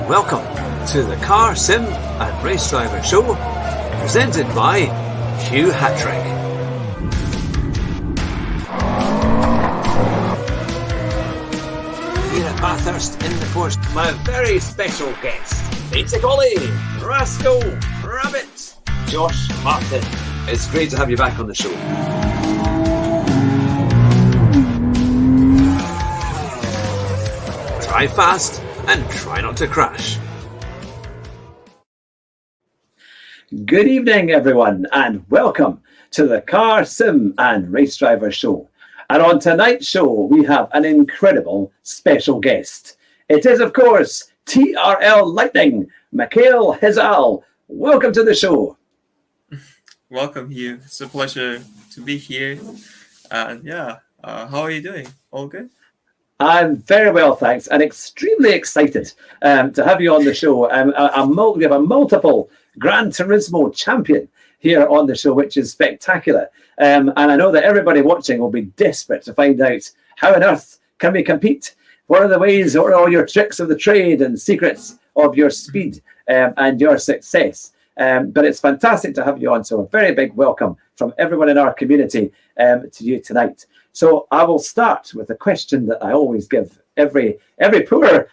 Welcome to the Car Sim and Race Driver Show, presented by Hugh Hattrick. Here at Bathurst in the Forest, my very special guest, Basic Ollie, Rascal, Rabbit, Josh Martin. It's great to have you back on the show. Drive fast and try not to crash. Good evening, everyone, and welcome to the Car Sim and Race Driver Show. And on tonight's show, we have an incredible special guest. It is, of course, TRL Lightning, Mikail Hizal. Welcome to the show. Welcome, Hugh. It's a pleasure to be here. And how are you doing? All good? I'm very well, thanks, and extremely excited to have you on the show. We have a multiple Gran Turismo champion here on the show, which is spectacular. And I know that everybody watching will be desperate to find out how on earth can we compete? What are the ways, what are all your tricks of the trade and secrets of your speed and your success? But it's fantastic to have you on. So a very big welcome from everyone in our community to you tonight. So I will start with a question that I always give every poor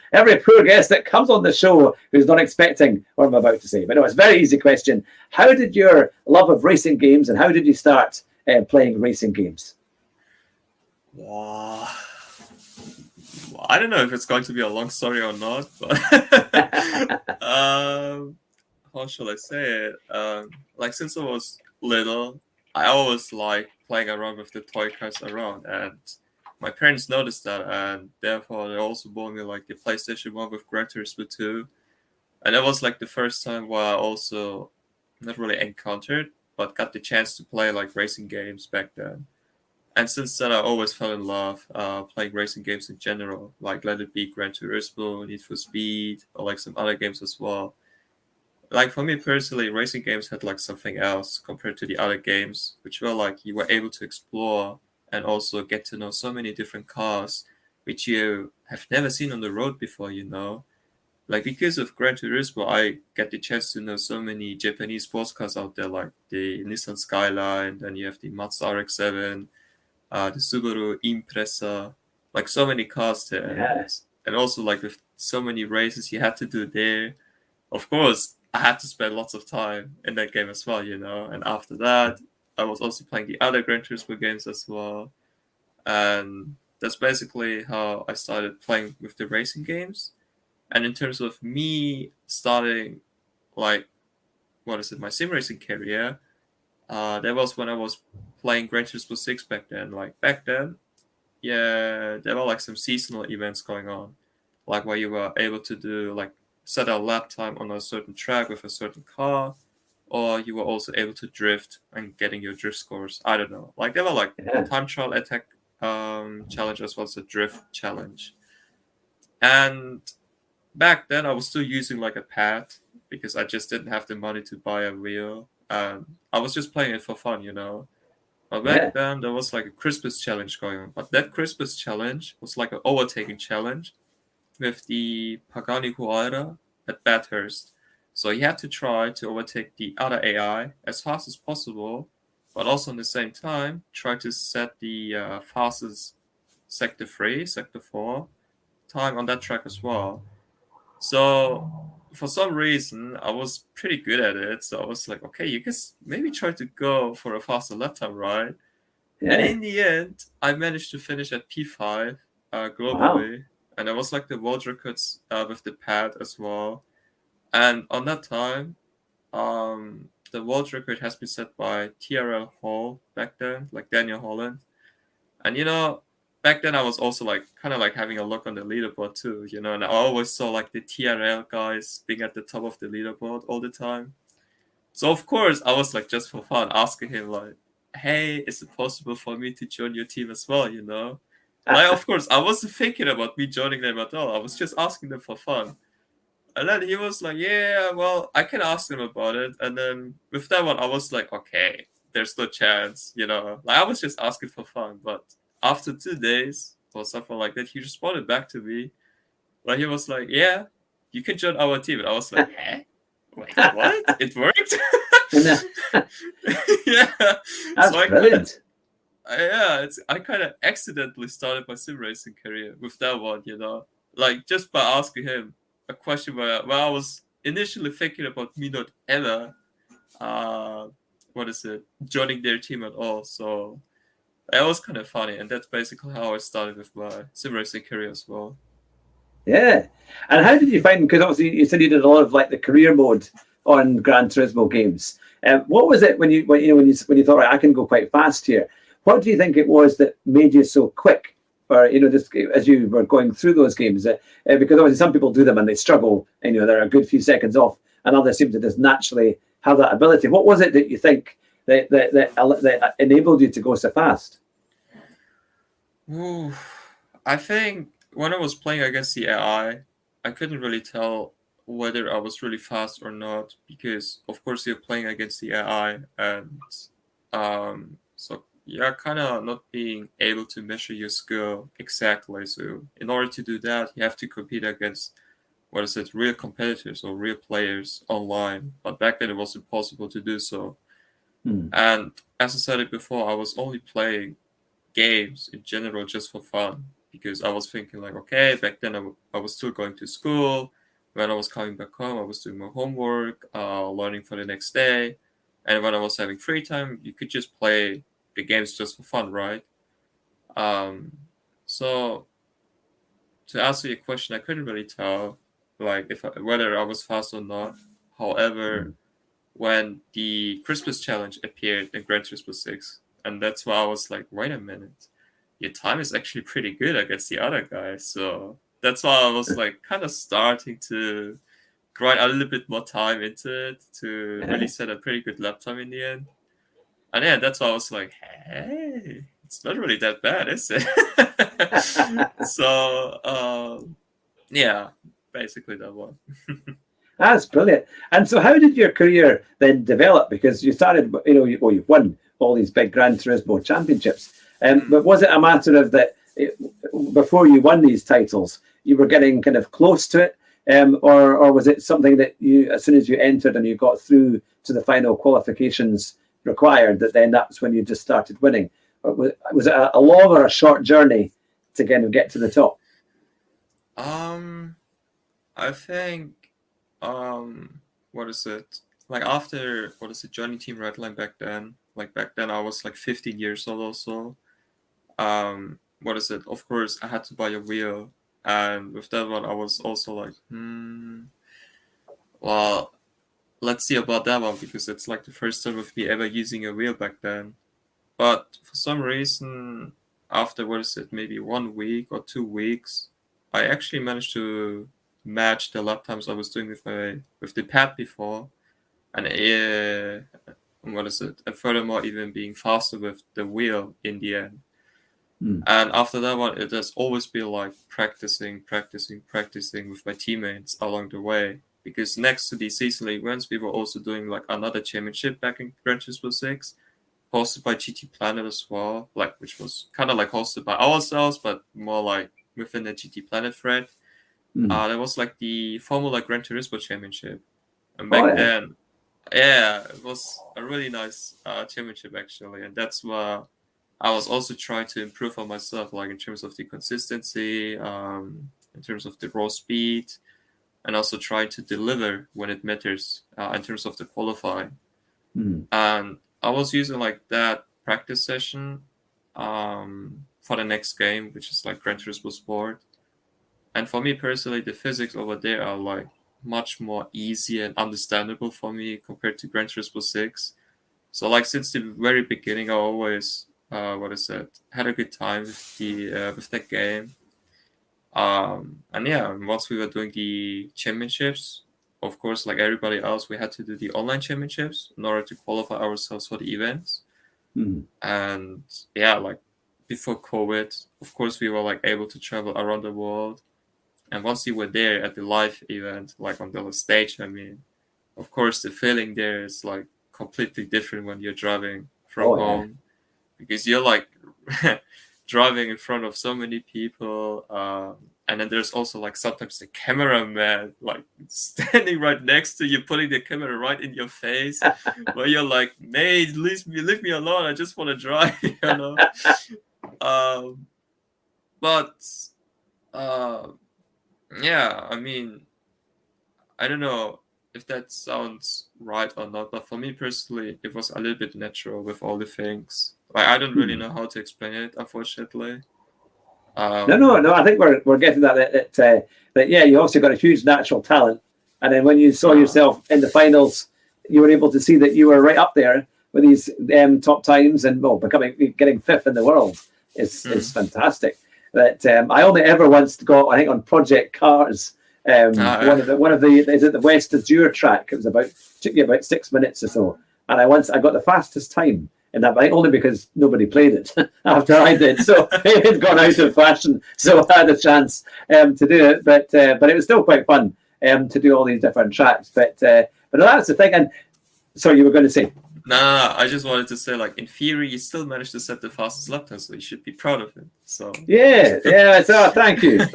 guest that comes on the show who's not expecting what I'm about to say. But no, it's a very easy question. How did your love of racing games and how did you start playing racing games? Wow. I don't know if it's going to be a long story or not, but how shall I say it? Since I was little, I always liked playing around with the toy cars around, and my parents noticed that, and therefore they also bought me the PlayStation 1 with Gran Turismo 2, and that was the first time where I also not really encountered, but got the chance to play racing games back then. And since then, I always fell in love playing racing games in general, let it be Gran Turismo, Need for Speed, or some other games as well. For me personally, racing games had something else compared to the other games, which were you were able to explore and also get to know so many different cars, which you have never seen on the road before, because of Gran Turismo, I get the chance to know so many Japanese sports cars out there, like the Nissan Skyline, then you have the Mazda RX-7, the Subaru Impreza, so many cars there. Yes. And also with so many races you had to do there. Of course, I had to spend lots of time in that game as well, And after that, I was also playing the other Gran Turismo games as well. And that's basically how I started playing with the racing games. And in terms of me starting, my sim racing career, that was when I was playing Gran Turismo 6 back then. Back then, yeah, there were some seasonal events going on. Where you were able to do set a lap time on a certain track with a certain car, or you were also able to drift and getting your drift scores. I don't know. There were a time trial attack challenge as well as a drift challenge. And back then I was still using a pad because I just didn't have the money to buy a wheel. I was just playing it for fun, But back then there was a Christmas challenge going on. But that Christmas challenge was an overtaking challenge with the Pagani Huayra at Bathurst. So you had to try to overtake the other AI as fast as possible, but also at the same time try to set the fastest Sector 3, Sector 4 time on that track as well. So for some reason, I was pretty good at it. So I was okay, you guys maybe try to go for a faster lap time, right? Yeah. And in the end, I managed to finish at P5 globally. Wow. And I was the world records with the pad as well. And on that time, the world record has been set by TRL Hall back then, Daniel Holland. And, back then I was also kind of having a look on the leaderboard too, and I always saw the TRL guys being at the top of the leaderboard all the time. So of course I was just for fun asking him hey, is it possible for me to join your team as well, of course, I wasn't thinking about me joining them at all. I was just asking them for fun. And then he was yeah, well, I can ask them about it. And then with that one, I was okay, there's no chance, I was just asking for fun. But after 2 days or something like that, he responded back to me. He was yeah, you can join our team. And I was like, eh? Wait, what? It worked? Yeah. That's So brilliant. I kind of accidentally started my sim racing career with that one, like just by asking him a question where I was initially thinking about me not ever, uh, joining their team at all. So it was kind of funny, and that's basically how I started with my sim racing career as well. Yeah. And how did you find? Because obviously you said you did a lot of like the career mode on Gran Turismo games. What was it when you thought, right, I can go quite fast here? What do you think it was that made you so quick? Or just as you were going through those games, because obviously some people do them and they struggle, and they're a good few seconds off, and others seem to just naturally have that ability. What was it that you think that enabled you to go so fast? Ooh, I think when I was playing against the I couldn't really tell whether I was really fast or not because, of course, you're playing against the AI, and so you're kind of not being able to measure your skill exactly. So, in order to do that, you have to compete against real competitors or real players online. But back then, it was impossible to do so. Hmm. And as I said it before, I was only playing games in general just for fun because I was thinking like, okay, back then I was still going to school. When I was coming back home, I was doing my homework, learning for the next day, and when I was having free time, you could just play the games just for fun, right? Um, so to answer your question, I couldn't really tell like whether I was fast or not. However, when the Christmas challenge appeared in Gran Turismo 6, and that's why I was like, wait a minute, your time is actually pretty good against the other guys. So that's why I was like kind of starting to grind a little bit more time into it to really set a pretty good lap time in the end. And yeah, that's why I was like, hey, it's not really that bad, is it? So yeah, basically that one. That's brilliant. And so, how did your career then develop? Because you started, you've won all these big Gran Turismo championships. But was it a matter of that before you won these titles, you were getting kind of close to it? Or was it something that you, as soon as you entered and you got through to the final qualifications required, that then that's when you just started winning? Or was it a long or a short journey to kind of get to the top? I think like after joining Team Redline back then, like back then I was like 15 years old also. Of course I had to buy a wheel, and with that one I was also like well, let's see about that one because it's like the first time of me ever using a wheel back then. But for some reason, after maybe 1 week or 2 weeks, I actually managed to match the lap times I was doing with the pad before, and and furthermore, even being faster with the wheel in the end. And after that one, it has always been like practicing with my teammates along the way. Because next to the seasonal events, we were also doing like another championship back in Gran Turismo 6, hosted by GT Planet as well, like which was kind of like hosted by ourselves, but more like within the GT Planet thread. That was like the Formula Gran Turismo Championship, and Oh, back yeah. then, yeah, it was a really nice championship actually, and that's where I was also trying to improve on myself, like in terms of the consistency, in terms of the raw speed, and also trying to deliver when it matters in terms of the qualifying. And I was using like that practice session for the next game, which is like Gran Turismo Sport. And for me personally, the physics over there are like much more easy and understandable for me compared to Gran Turismo 6. So like since the very beginning, I always had a good time with the with that game. And yeah, once we were doing the championships, of course, like everybody else, we had to do the online championships in order to qualify ourselves for the events. And yeah, like before COVID, of course, we were like able to travel around the world. And once you were there at the live event, like on the stage, I mean, of course, the feeling there is like completely different when you're driving from Oh, yeah. home because you're like driving in front of so many people. And then there's also like sometimes the cameraman like standing right next to you, putting the camera right in your face, where you're like, mate, leave me alone. I just want to drive, you know. But yeah, I mean, I don't know if that sounds right or not, but for me personally, it was a little bit natural with all the things. Like I don't really know how to explain it, unfortunately. No. I think we're getting that yeah, you also got a huge natural talent, and then when you saw yourself in the finals, you were able to see that you were right up there with these top times, and getting fifth in the world is fantastic. That I only ever once got, I think, on Project Cars. One of the is it the West Azure track? It was took me about 6 minutes or so, and I got the fastest time in that bike only because nobody played it after I did, so it had gone out of fashion. So I had a chance to do it, but it was still quite fun to do all these different tracks. But that's the thing. And so you were going to say? No, I just wanted to say, like, in theory, you still managed to set the fastest lap time, so you should be proud of it. So yeah. So thank you.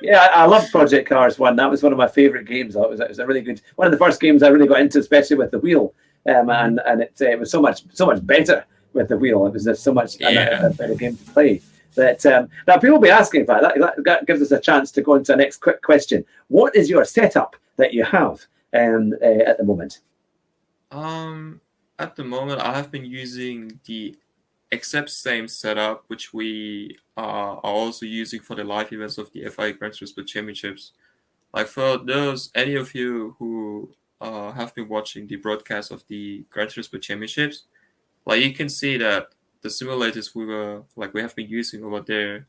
Yeah, I love Project Cars 1. That was one of my favorite games. It was a really good one of the first games I really got into, especially with the wheel. And it was so much better with the wheel. It was just so much a better game to play. That now people will be asking about that gives us a chance to go into the next quick question. What is your setup that you have at the moment? At the moment, I have been using the exact same setup, which we are also using for the live events of the FIA Grand Turismo Championships. Like for any of you who have been watching the broadcast of the Gran Turismo Championships, like you can see that the simulators we have been using over there,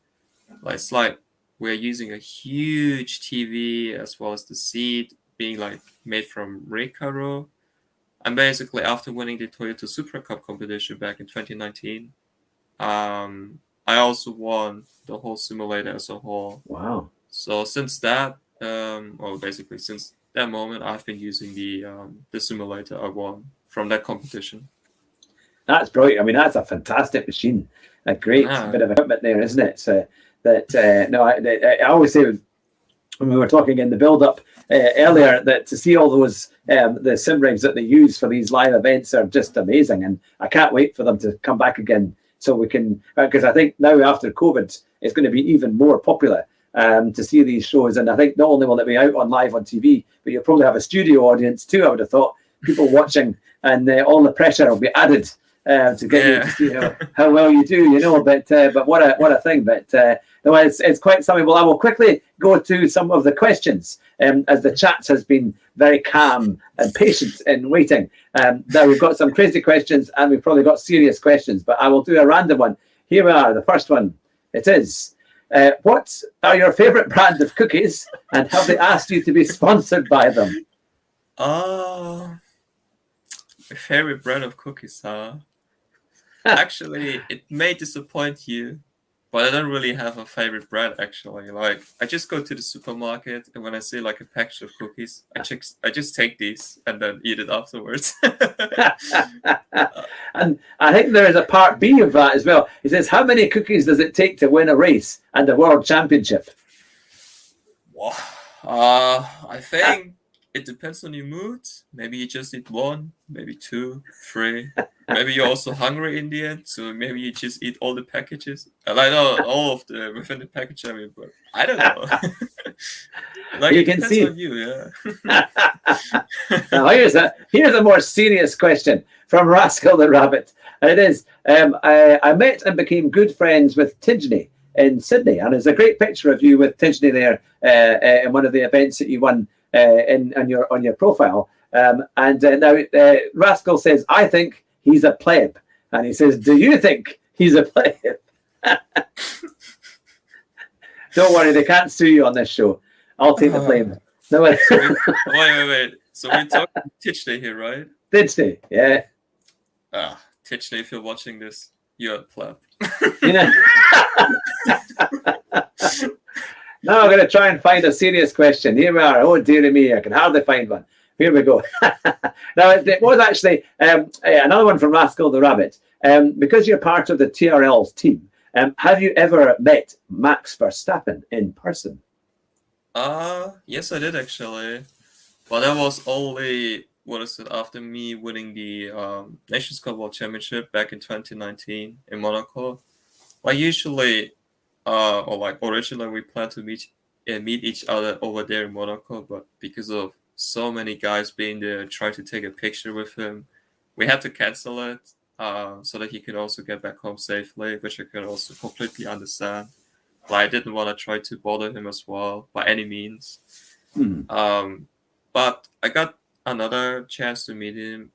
like it's like we're using a huge TV as well as the seat being like made from Recaro. And basically, after winning the Toyota Supra Cup competition back in 2019, I also won the whole simulator as a whole. Wow! So since that, since that moment, I've been using the simulator I won from that competition. That's brilliant. I mean, that's a fantastic machine. A great bit of equipment there, isn't it? So I always say when we were talking in the build-up earlier that to see all those the sim rigs that they use for these live events are just amazing, and I can't wait for them to come back again so we can, because I think now after COVID it's going to be even more popular to see these shows. And I think not only will it be out live on TV, but you'll probably have a studio audience too. I would have thought, people watching, and all the pressure will be added to get you to see how well you do, But what a thing! But no, it's quite something. Well, I will quickly go to some of the questions as the chat has been very calm and patient in waiting. Now we've got some crazy questions and we've probably got serious questions, but I will do a random one. Here we are. The first one. It is. What are your favourite brand of cookies, and have they asked you to be sponsored by them? My favorite brand of cookies, huh? Actually, it may disappoint you, but I don't really have a favorite brand, actually. Like, I just go to the supermarket, and when I see like a package of cookies, I just take these and then eat it afterwards. And I think there is a part B of that as well. It says, how many cookies does it take to win a race and a world championship? Wow. I think it depends on your mood. Maybe you just eat one, maybe 2, 3. Maybe you're also hungry in the end, so maybe you just eat all the packages. And I know all of the within the package, I mean, but I don't know. Like, you it can depends see. on you, yeah. Now here's a more serious question from Rascal the Rabbit. And it is, I met and became good friends with Tidney in Sydney, and there's a great picture of you with Tidney there in one of the events that you won on your profile. Now Rascal says, I think he's a pleb. And he says, do you think he's a pleb? Don't worry, they can't sue you on this show. I'll take the blame. No, wait. So we're talking Tidney here, right? Tidney, yeah. Tidney, if you're watching this, you're a pleb. Now I'm going to try and find a serious question. Here we are. Oh, dear me, I can hardly find one. Here we go. Now, it was actually another one from Rascal the Rabbit. Because you're part of the TRL's team, have you ever met Max Verstappen in person? Yes, I did actually. But that was only, what is it, after me winning the Nations Cup World Championship back in 2019 in Monaco. Like usually, or like originally, we planned to meet each other over there in Monaco, but because of so many guys being there, trying to take a picture with him, we had to cancel it. So that he could also get back home safely, which I could also completely understand. Like I didn't want to try to bother him as well by any means. Hmm. But I got another chance to meet him,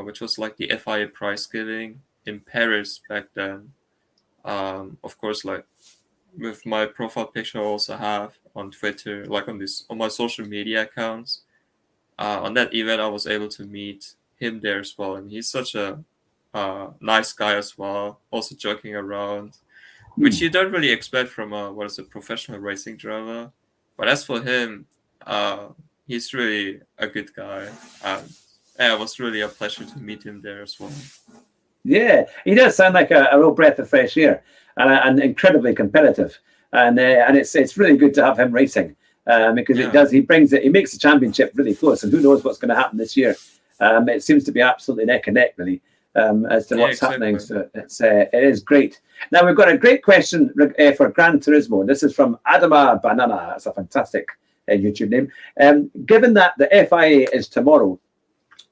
which was like the FIA prize giving in Paris back then. Of course, like with my profile picture, I also have on Twitter, like on my social media accounts. On that event, I was able to meet him there as well, and he's such a nice guy as well. Also joking around, which Hmm. you don't really expect from a professional racing driver. But as for him, uh, he's really a good guy. And yeah, it was really a pleasure to meet him there as well. Yeah, he does sound like a real breath of fresh air, and incredibly competitive. And it's really good to have him racing, because it Yeah, does, he makes the championship really close, and who knows what's going to happen this year. It seems to be absolutely neck and neck, really, as to yeah, what's happening. exactly. So it is great. Now we've got a great question for Gran Turismo. This is from Adama Banana. That's a fantastic YouTube name. Given that the FIA is tomorrow,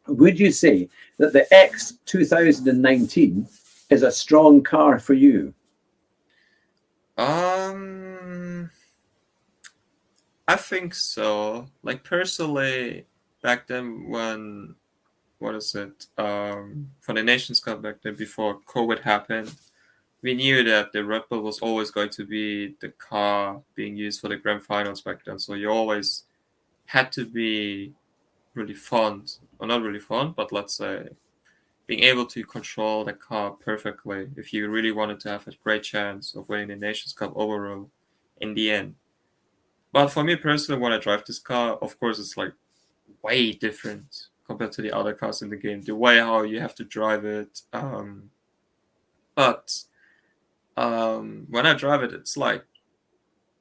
would you say that the X 2019 is a strong car for you? Um, I think so. Like personally, back then when what is it? For the Nations Cup back then before COVID happened, we knew that the Red Bull was always going to be the car being used for the grand finals back then. So you always had to be really fond, or not really fond, but let's say being able to control the car perfectly if you really wanted to have a great chance of winning the Nations Cup overall in the end. But for me personally, when I drive this car, of course, it's like way different compared to the other cars in the game. The way how you have to drive it, but when I drive it, it's like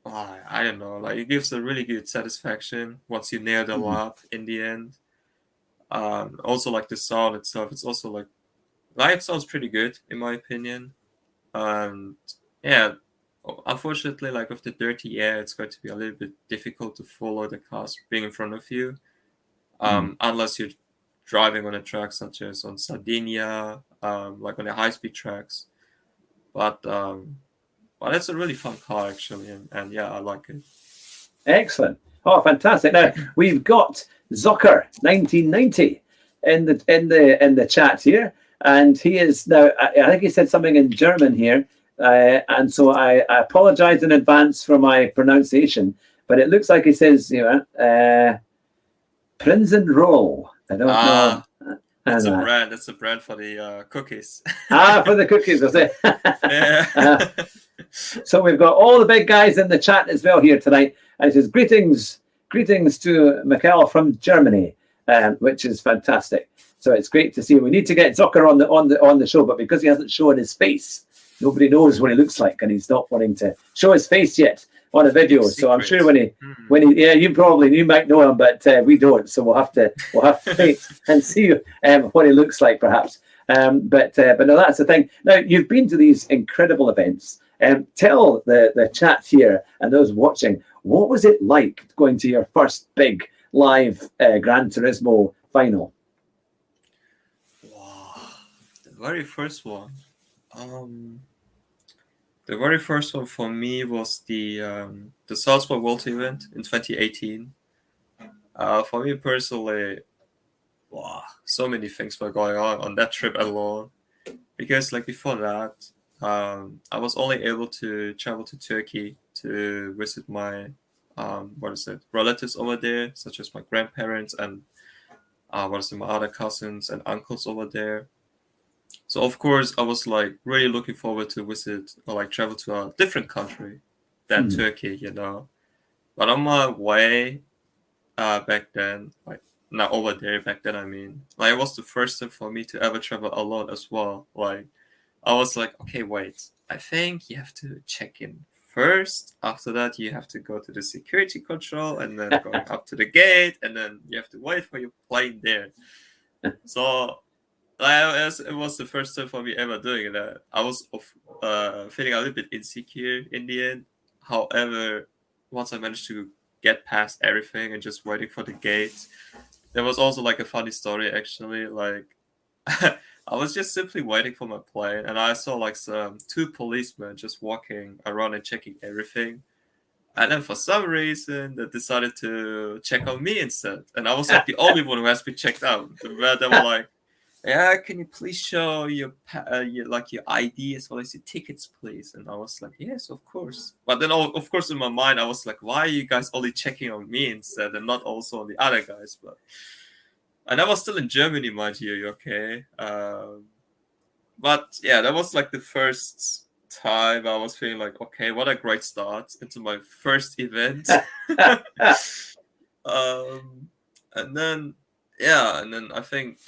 I don't know, like it gives a really good satisfaction once you nail the Mhm. lap in the end. Also like the sound itself, it's also like live sounds pretty good in my opinion. And yeah, unfortunately, like with the dirty air, it's going to be a little bit difficult to follow the cars being in front of you, Mhm. unless you're driving on a track such as on Sardinia, like on the high-speed tracks. But but it's a really fun car actually, and yeah, I like it. Excellent. Oh, fantastic. Now we've got Zucker 1990 in the chat here, and he is now. I think he said something in German here, and so I apologize in advance for my pronunciation. But it looks like he says, Prinzen Roll. I don't know. Ah, And that's a brand. That's a brand for the cookies. for the cookies, was it? Yeah. So we've got all the big guys in the chat as well here tonight. And it says greetings to Mikail from Germany, which is fantastic. So it's great to see. We need to get Zucker on the show, but because he hasn't shown his face, nobody knows what he looks like, and he's not wanting to show his face yet on a Big video. So I'm secret. sure when he yeah, you might know him, but we don't. So we'll have to wait and see what he looks like perhaps. But no, that's the thing. Now you've been to these incredible events. Tell the chat here and those watching, what was it like going to your first big live Gran Turismo final? Wow. The very first one. Um, the very first one for me was the Salzburg World event in 2018. For me personally, wow, so many things were going on that trip alone. Because like before that, I was only able to travel to Turkey to visit my relatives over there, such as my grandparents and my other cousins and uncles over there. So of course I was like really looking forward to visit or like travel to a different country than Hmm. Turkey, you know. But on my way back then, like not over there back then, I mean, like it was the first time for me to ever travel alone as well. Like I was like, okay, wait, I think you have to check in first. After that, you have to go to the security control, and then going up to the gate, and then you have to wait for your plane there. So it was the first time for me ever doing that. I was feeling a little bit insecure in the end. However, once I managed to get past everything and just waiting for the gate, there was also like a funny story actually. Like I was just simply waiting for my plane, and I saw like two policemen just walking around and checking everything. And then for some reason, they decided to check on me instead. And I was like the only one who has been checked out. They were like, "Yeah, can you please show your ID as well as your tickets, please?" And I was like, "Yes, of course." But then, of course, in my mind, I was like, "Why are you guys only checking on me instead and not also on the other guys?" And I was still in Germany, mind you, okay? But yeah, that was like the first time I was feeling like, okay, what a great start into my first event. And then I think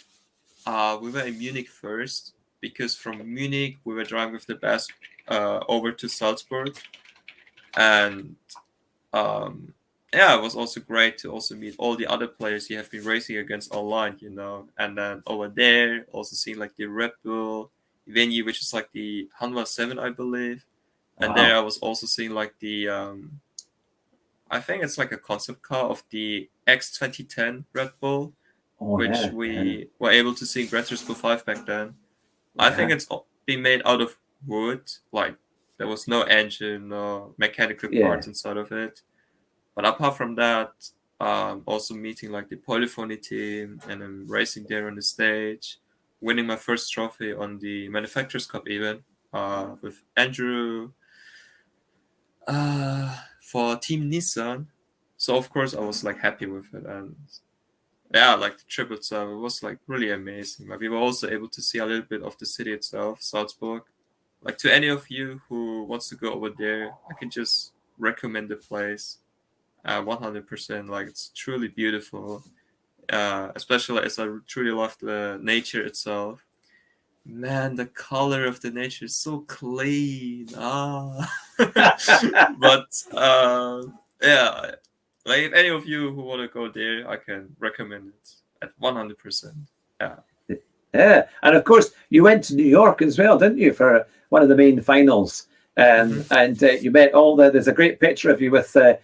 we were in Munich first, because from Munich we were driving with the bus over to Salzburg, and it was also great to also meet all the other players you have been racing against online, and then over there also seeing like the Red Bull venue, which is like the Hanwha 7, I believe. And Wow. there I was also seeing like the I think it's like a concept car of the X2010 Red Bull, which we were able to see in Gran Turismo 5 back then. I think it's been made out of wood, like there was no engine or mechanical parts inside of it. But apart from that, also meeting like the polyphony team and then racing there on the stage, winning my first trophy on the Manufacturers Cup event with Andrew for Team Nissan. So of course I was like happy with it, and like the trip itself, it was like really amazing. Like we were also able to see a little bit of the city itself, Salzburg. Like to any of you who wants to go over there, I can just recommend the place. 100%. Like it's truly beautiful, especially as I truly love the nature itself. Man, the color of the nature is so clean. But like if any of you who want to go there, I can recommend it at 100%. Yeah, and of course you went to New York as well, didn't you, for one of the main finals? And you met all the. There's a great picture of you with the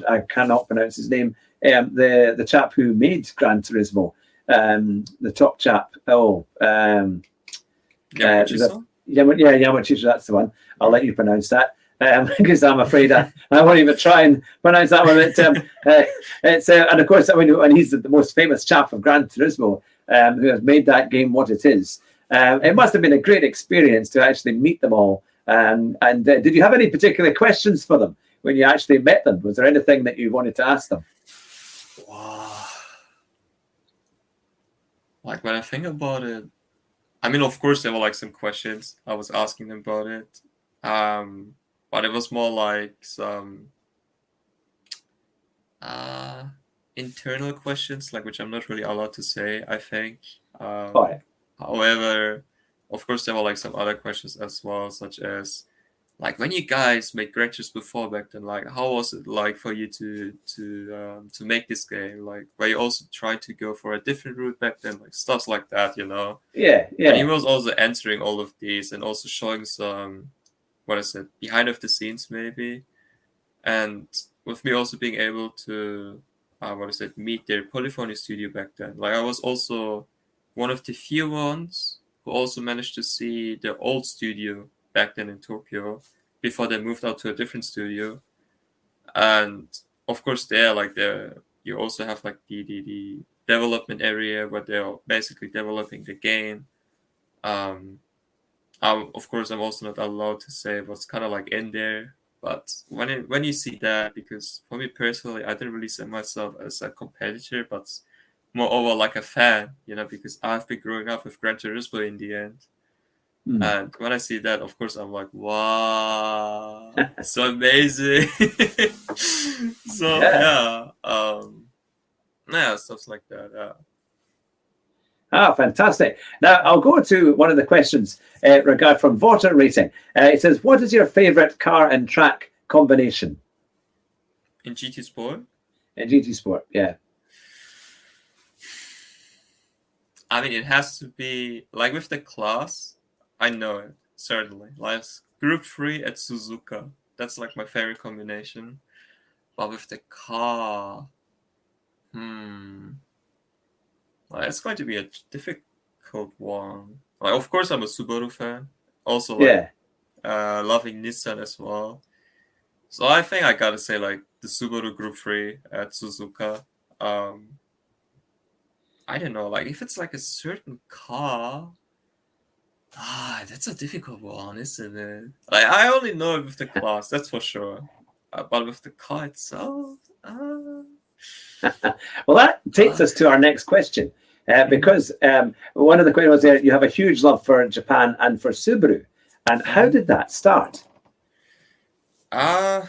I cannot pronounce his name. The chap who made Gran Turismo, the top chap. Yamachiso, that's the one. I'll let you pronounce that. Because I'm afraid I won't even try and pronounce that one. It's and of course when he's the most famous chap of Gran Turismo, who has made that game what it is. It must have been a great experience to actually meet them all. And did you have any particular questions for them when you actually met them? Was there anything that you wanted to ask them? Wow. Like when I think about it, I mean, of course there were like some questions I was asking them about it. But it was more like some internal questions, like which I'm not really allowed to say, I think. However, of course, there were like some other questions as well, such as like when you guys made Gran Turismo before back then, like how was it like for you to make this game? Like were you also trying to go for a different route back then, like stuff like that, Yeah. And he was also answering all of these and also showing some behind of the scenes maybe, and with me also being able to meet their polyphony studio back then. Like I was also one of the few ones who also managed to see their old studio back then in Tokyo before they moved out to a different studio. And of course you also have like the development area where they're basically developing the game. Of course, I'm also not allowed to say what's kind of like in there, but when you see that, because for me personally, I didn't really see myself as a competitor, but moreover like a fan, because I've been growing up with Gran Turismo in the end. And when I see that, of course, I'm like, wow, so amazing. So stuff like that. Ah, fantastic. Now, I'll go to one of the questions regard from Vorter Racing. It says, what is your favourite car and track combination? In GT Sport? In GT Sport, yeah. I mean, it has to be, like with the class, I know it, certainly. Like Group 3 at Suzuka. That's like my favorite combination. But with the car, like, it's going to be a difficult one. Like, of course, I'm a Subaru fan. Also, like, loving Nissan as well. So I think I gotta say, like, the Subaru Group 3 at Suzuka. I don't know, like, if it's like a certain car, that's a difficult one, isn't it? Like, I only know it with the class, that's for sure. But with the car itself, well, that takes us to our next question. Because one of the questions was there, you have a huge love for Japan and for Subaru. And how did that start? I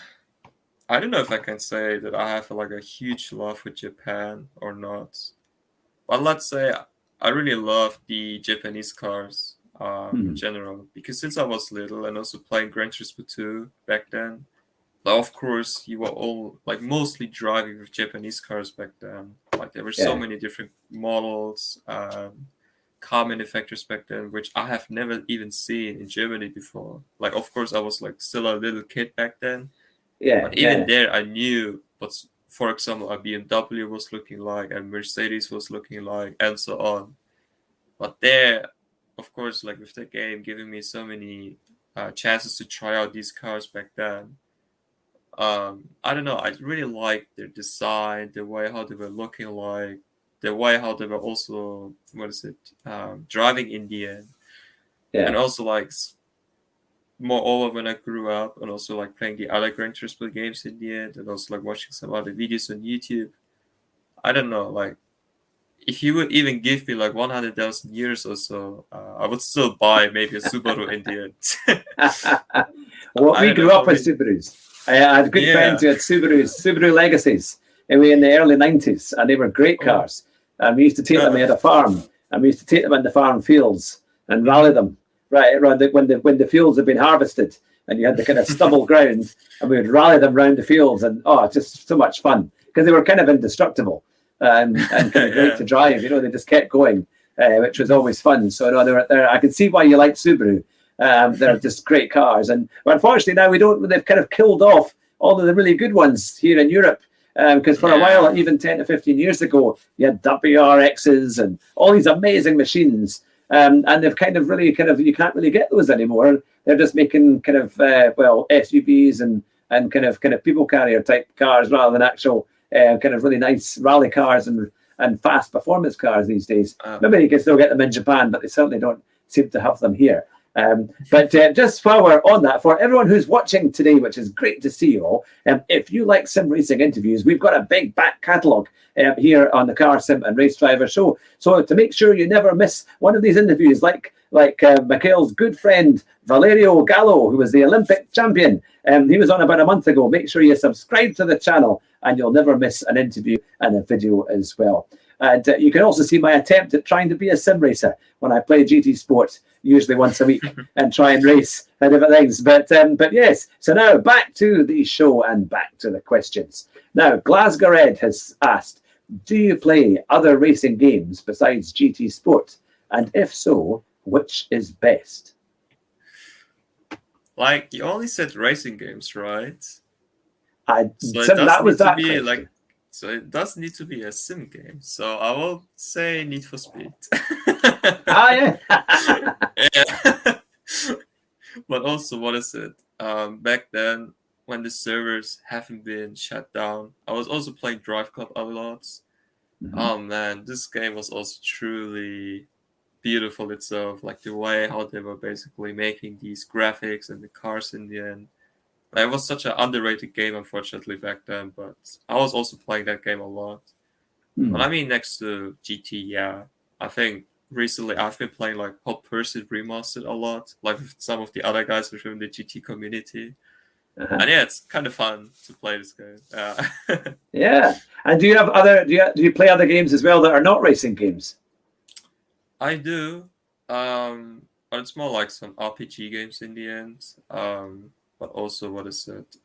don't know if I can say that I have like a huge love for Japan or not. But let's say I really love the Japanese cars in general. Because since I was little and also playing Gran Turismo 2 back then, of course, you were all like mostly driving with Japanese cars back then. Like there were so many different models, car manufacturers back then, which I have never even seen in Germany before. Like, of course, I was like still a little kid back then. But even there, I knew what, for example, a BMW was looking like and Mercedes was looking like, and so on. But there, of course, like with the game giving me so many chances to try out these cars back then. I don't know. I really liked their design, the way how they were looking like, the way how they were also driving in the end, and also like moreover when I grew up and also like playing the other Gran Turismo games in the end, and also like watching some other videos on YouTube. I don't know, like if you would even give me like 100,000 years or so, I would still buy maybe a Subaru in the end. Well, we grew up with Subarus. I had good friends who had Subaru Legacies in the early 90s, and they were great cars. And we used to take them. We had a farm, and we used to take them in the farm fields and rally them right around when the fields had been harvested, and you had the kind of stubble ground, and we would rally them around the fields, and just so much fun because they were kind of indestructible and kind of great to drive. You know, they just kept going, which was always fun. So no, they I can see why you like Subaru. They're just great cars, and unfortunately now they've kind of killed off all of the really good ones here in Europe, because for a while, even 10 to 15 years ago, you had WRXs and all these amazing machines, and they've kind of you can't really get those anymore. They're just making kind of SUVs and kind of people carrier type cars rather than actual kind of really nice rally cars and fast performance cars these days. Maybe you can still get them in Japan, but they certainly don't seem to have them here. But just while we're on that, for everyone who's watching today, which is great to see you all, if you like sim racing interviews, we've got a big back catalogue here on the Car Sim and Race Driver Show. So to make sure you never miss one of these interviews, like Mikail's good friend Valerio Gallo, who was the Olympic champion, he was on about a month ago. Make sure you subscribe to the channel, and you'll never miss an interview and a video as well. And you can also see my attempt at trying to be a sim racer when I play GT Sport, usually once a week, and try and race and different things. But yes, so now back to the show and back to the questions. Now, Glasgow Red has asked, do you play other racing games besides GT Sport? And if so, which is best? Like, you only said racing games, right? So it does need to be a sim game. So I will say Need for Speed. Yeah. But also, what is it? Back then, when the servers haven't been shut down, I was also playing Drive Club a lot. Oh man, this game was also truly beautiful itself. Like the way how they were basically making these graphics and the cars in the end. It was such an underrated game, unfortunately, back then, but I was also playing that game a lot. But I mean, next to GT, I think recently I've been playing like Hot Pursuit Remastered a lot, like with some of the other guys within the GT community. And it's kind of fun to play this game. Yeah. And do you have do you play other games as well that are not racing games? I do, but it's more like some RPG games in the end. But also, what is it?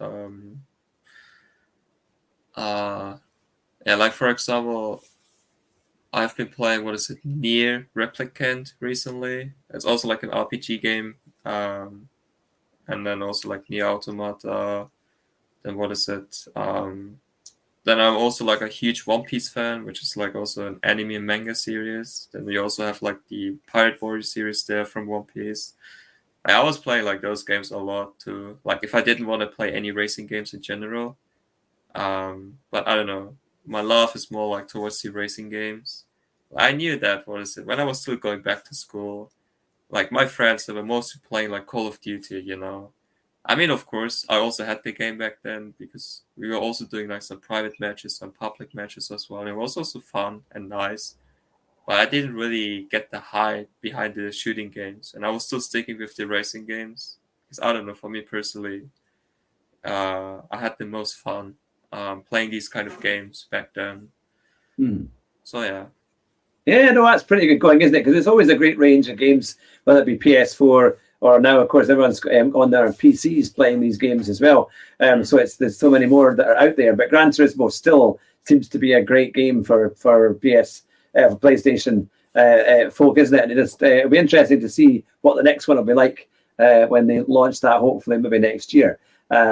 Yeah, like for example, I've been playing what is it, Near Replicant recently. It's also like an RPG game. And then also like Near Automata. Then what is it? Then I'm also like a huge One Piece fan, which is like also an anime and manga series. Then we also have like the Pirate Warrior series there from One Piece. I was playing like those games a lot too. Like if I didn't want to play any racing games in general, but I don't know. My love is more like towards the racing games. I knew that what is it when I was still going back to school. Like my friends, they were mostly playing like Call of Duty, you know. I mean, of course, I also had the game back then because we were also doing like some private matches, some public matches as well. And it was also fun and nice, but I didn't really get the hype behind the shooting games, and I was still sticking with the racing games because I don't know. For me personally, I had the most fun playing these kind of games back then. So yeah. Yeah, no, that's pretty good going, isn't it? Because it's always a great range of games, whether it be PS4 or now, of course, everyone's on their PCs playing these games as well. So there's so many more that are out there. But Gran Turismo still seems to be a great game for PlayStation folk, isn't it? And it'll be interesting to see what the next one will be like when they launch that. Hopefully, maybe next year.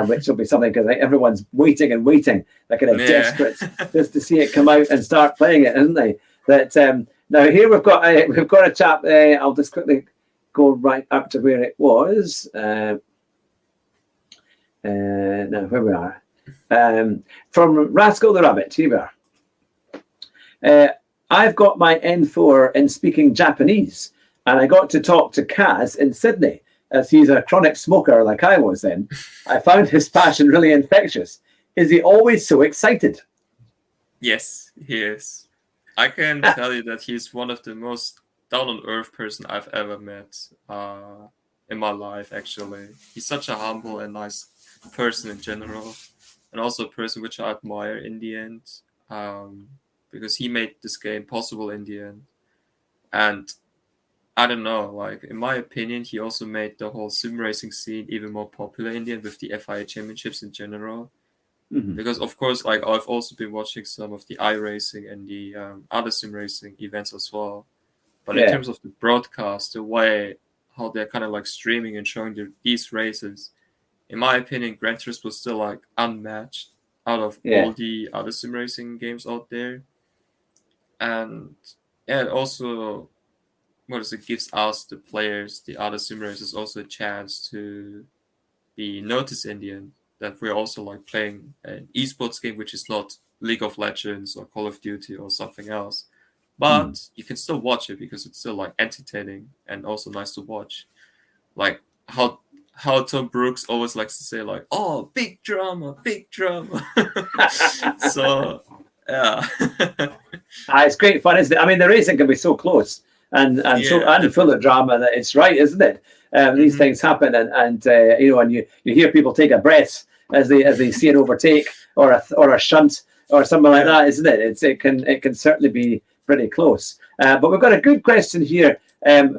Which will be something because everyone's waiting and waiting. They're kind of desperate just to see it come out and start playing it, isn't they? That now here we've got a chap. I'll just quickly go right up to where it was. Now where we are from Rascal the Rabbit. Here we are. I've got my N4 in speaking Japanese, and I got to talk to Kaz in Sydney. As he's a chronic smoker like I was then, I found his passion really infectious. Is he always so excited? Yes, he is. I can tell you that he's one of the most down-on-earth person I've ever met in my life, actually. He's such a humble and nice person in general, and also a person which I admire in the end, because he made this game possible in the end. And I don't know, like in my opinion, he also made the whole sim racing scene even more popular in the end with the FIA championships in general. Because of course, like I've also been watching some of the iRacing and the other sim racing events as well. But in terms of the broadcast, the way how they're kind of like streaming and showing these races, in my opinion, Gran Turismo was still like unmatched out of all the other sim racing games out there. And yeah, it also it gives us the players, the other sim racers, also a chance to be noticed in the end. That we're also like playing an esports game which is not League of Legends or Call of Duty or something else. But you can still watch it because it's still like entertaining and also nice to watch. Like how Tom Brooks always likes to say like, "Oh, big drama, big drama." So yeah. It's great fun, isn't it? I mean, the racing can be so close and full of drama that it's right, isn't it? These things happen, and you hear people take a breath as they see an overtake or a shunt or something like that, isn't it? It can certainly be pretty close. But we've got a good question here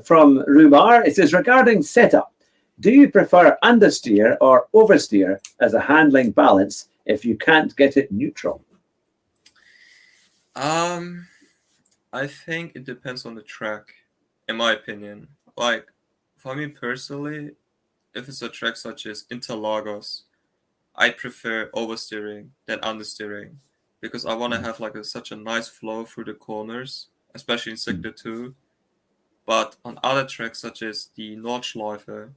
from Rumar. It says, regarding setup, do you prefer understeer or oversteer as a handling balance if you can't get it neutral? I think it depends on the track, in my opinion. Like, for me personally, if it's a track such as Interlagos, I prefer oversteering than understeering because I want to have like such a nice flow through the corners, especially in Sector 2. But on other tracks such as the Nordschleife,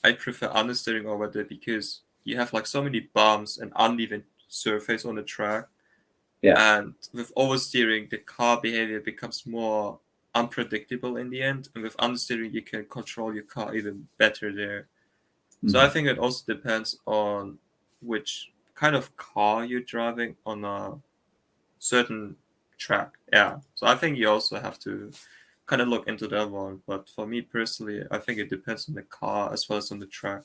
I prefer understeering over there because you have like so many bumps and uneven surface on the track. And with oversteering, the car behavior becomes more unpredictable in the end. And with understeering, you can control your car even better there. So I think it also depends on which kind of car you're driving on a certain track. Yeah. So I think you also have to kind of look into that one. But for me personally, I think it depends on the car as well as on the track.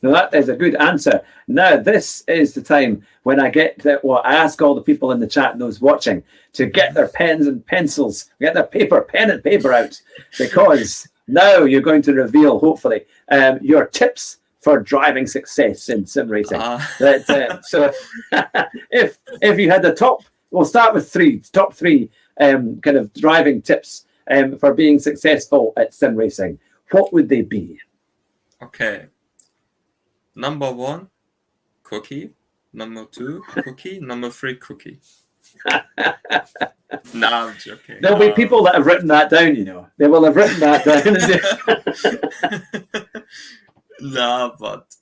Now, that is a good answer. Now, this is the time when I I ask all the people in the chat and those watching to get their pens and pencils, get their pen and paper out, because now you're going to reveal, hopefully, your tips for driving success in sim racing. So, if you had we'll start with top three kind of driving tips for being successful at sim racing. What would they be? Okay. Number 1, cookie. Number 2, cookie. Number 3, cookie. Nah, I'm joking. There'll be people that have written that down, They will have written that down. Nah, but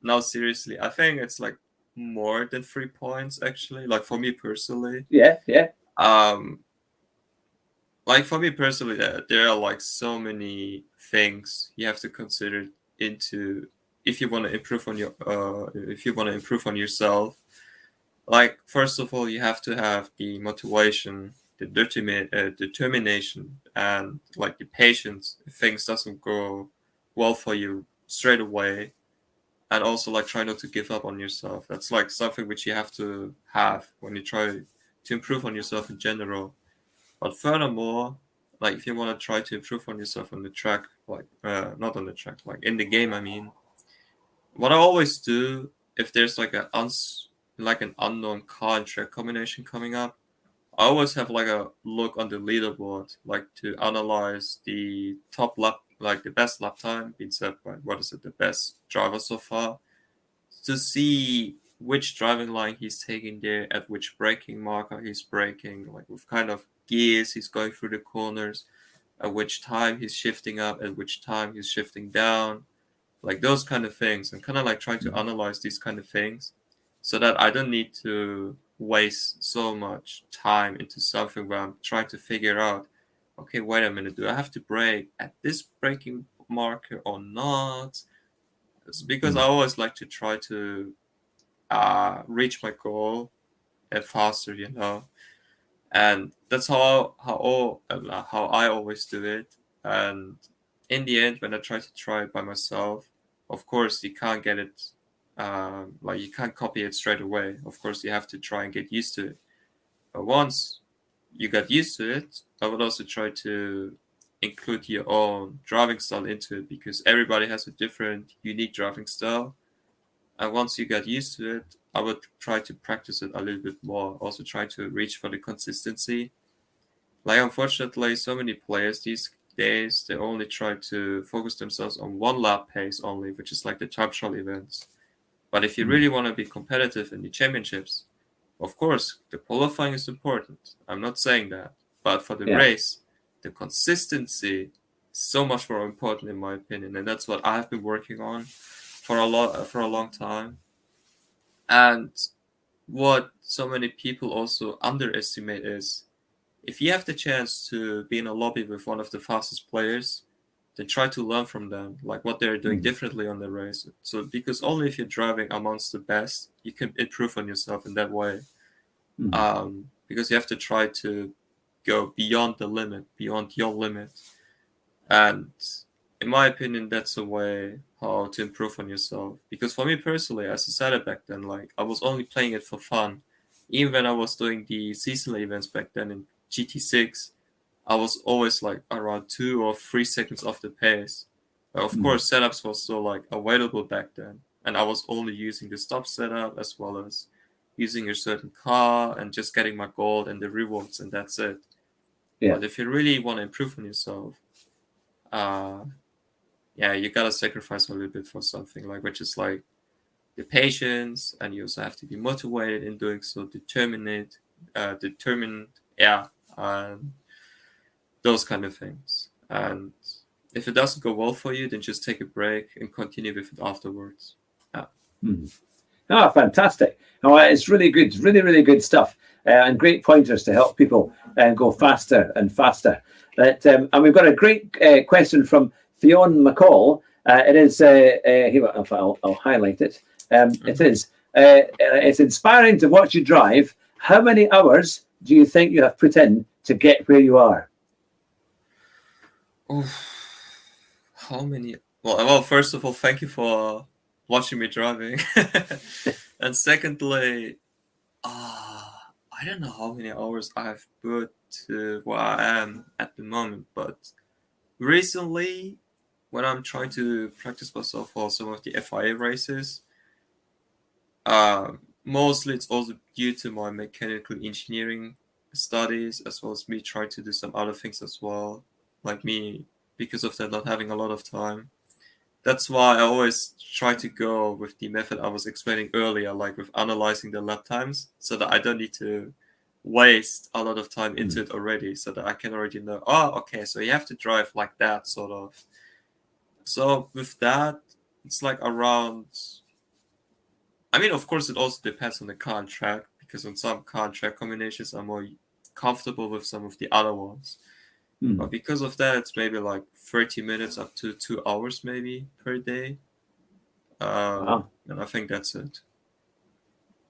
now seriously, I think it's like more than 3 points actually. Like for me personally. Yeah. Like for me personally, there are like so many things you have to consider into if you want to improve on yourself. Like first of all, you have to have the motivation, the determination, and like the patience if things doesn't go well for you straight away, and also like try not to give up on yourself. That's like something which you have to have when you try to improve on yourself in general. But furthermore, like if you want to try to improve on yourself on the track, like not on the track, like in the game, I mean, what I always do if there's like an unknown car and track combination coming up, I always have like a look on the leaderboard, like to analyze the top lap, like the best lap time being set by the best driver so far, to see which driving line he's taking there, at which braking marker he's braking, like with kind of gears he's going through the corners, at which time he's shifting up, at which time he's shifting down, like those kind of things. I'm kind of like trying to analyze these kind of things so that I don't need to waste so much time into something where I'm trying to figure out, okay, wait a minute, do I have to brake at this braking marker or not? It's because I always like to try to reach my goal and faster, and that's how I always do it. And in the end, when I try it by myself, of course you can't get it, like you can't copy it straight away. Of course you have to try and get used to it. But once you get used to it, I would also try to include your own driving style into it, because everybody has a different, unique driving style. And once you get used to it, I would try to practice it a little bit more. Also try to reach for the consistency. Like unfortunately, so many players these days, they only try to focus themselves on one lap pace only, which is like the time trial events. But if you really want to be competitive in the championships, of course, the qualifying is important. I'm not saying that. But for the race, the consistency is so much more important in my opinion. And that's what I've been working on for a long time. And what so many people also underestimate is, if you have the chance to be in a lobby with one of the fastest players, then try to learn from them, like what they're doing differently on the race. So because only if you're driving amongst the best, you can improve on yourself in that way. Because you have to try to go beyond the limit, beyond your limit. And in my opinion, that's a way how to improve on yourself. Because for me personally, as I said it back then, like I was only playing it for fun. Even when I was doing the seasonal events back then in GT6, I was always like around 2 or 3 seconds off the pace. Of course, setups were still like available back then, and I was only using the stop setup as well as using a certain car and just getting my gold and the rewards, and that's it. But if you really want to improve on yourself, you gotta sacrifice a little bit for something, like which is like the patience, and you also have to be motivated in doing so, determined, those kind of things. And if it doesn't go well for you, then just take a break and continue with it afterwards. Oh, fantastic. Oh, it's really good, really, really good stuff. And great pointers to help people go faster and faster. And we've got a great question from Fionn McCall. It is, here, I'll highlight it. It is, it's inspiring to watch you drive. How many hours do you think you have put in to get where you are? Oh, how many? Well, first of all, thank you for watching me driving. And secondly, I don't know how many hours I've put to where I am at the moment, but recently, when I'm trying to practice myself for some of the FIA races, mostly it's also due to my mechanical engineering studies, as well as me trying to do some other things as well, like me, because of that, not having a lot of time. That's why I always try to go with the method I was explaining earlier, like with analyzing the lap times, so that I don't need to waste a lot of time into it already, so that I can already know, oh, okay, so you have to drive like that, sort of. So with that, it's like around. I mean, of course, it also depends on the car and track, because on some car and track combinations I'm more comfortable with some of the other ones. But because of that, it's maybe like 30 minutes up to 2 hours maybe per day. Wow. And I think that's it.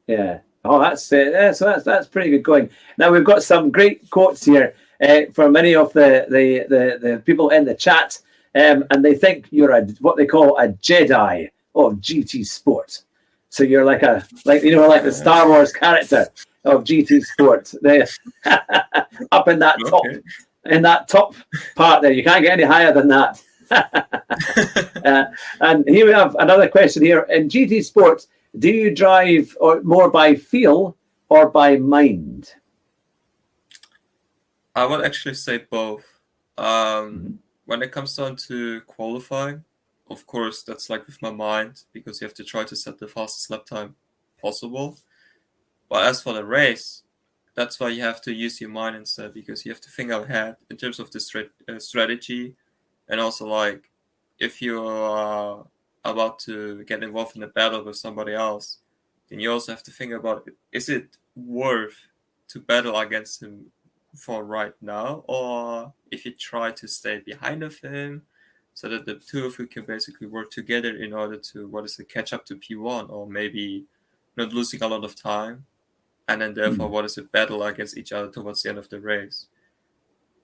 Yeah. Oh, that's so that's pretty good going. Now we've got some great quotes here for many of the people in the chat, and they think you're what they call a Jedi of GT Sport. So you're like like the Star Wars character of GT Sport. They up in that top Okay. in that top part there. You can't get any higher than that. And here we have another question here. In GT Sport, do you drive more by feel or by mind? I would actually say both. When it comes down to qualifying, of course, that's like with my mind, because you have to try to set the fastest lap time possible. But as for the race, that's why you have to use your mind instead, because you have to think ahead in terms of the strategy, and also like if you are about to get involved in a battle with somebody else, then you also have to think about, is it worth to battle against him for right now, or if you try to stay behind of him, so that the two of you can basically work together in order to catch up to P1, or maybe not losing a lot of time, and then therefore battle against each other towards the end of the race.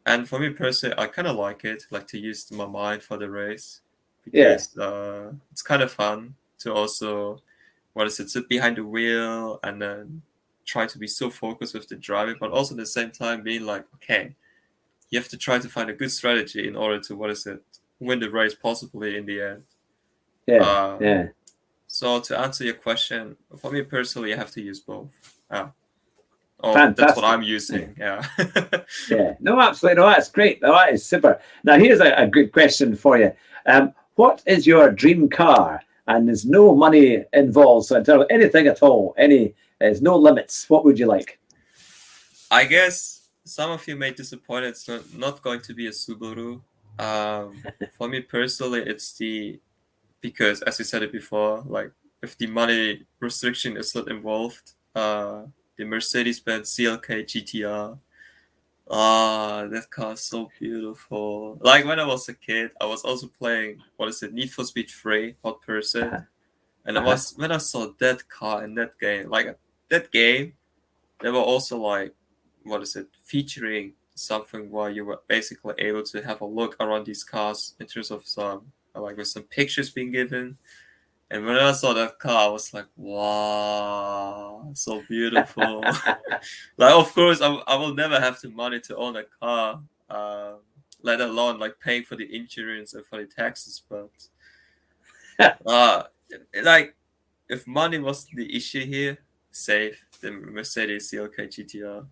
And for me personally, I kind of like it, like to use my mind for the race, because it's kind of fun to also sit behind the wheel and then try to be so focused with the driving, but also at the same time being like, okay, you have to try to find a good strategy in order to win the race possibly in the end. Yeah. So to answer your question, for me personally, I have to use both. Fantastic. That's what I'm using. Yeah. Yeah. No, absolutely. No, that's great. No, that is super. Now, here's a good question for you. What is your dream car? And there's no money involved, so in terms of anything at all, there's no limits. What would you like? I guess some of you may disappoint. It's not going to be a Subaru. For me personally, because as you said it before, like if the money restriction is not involved, the Mercedes-Benz CLK GTR. That car is so beautiful. Like when I was a kid, I was also playing Need for Speed 3, Hot Pursuit, and when I saw that car in that game, like that game, they were also like featuring something where you were basically able to have a look around these cars in terms of with some pictures being given. And when I saw that car, I was like, wow, so beautiful. Like, of course, I will never have the money to own a car, let alone like paying for the insurance and for the taxes. But like, if money was the issue here, save the Mercedes CLK GTR.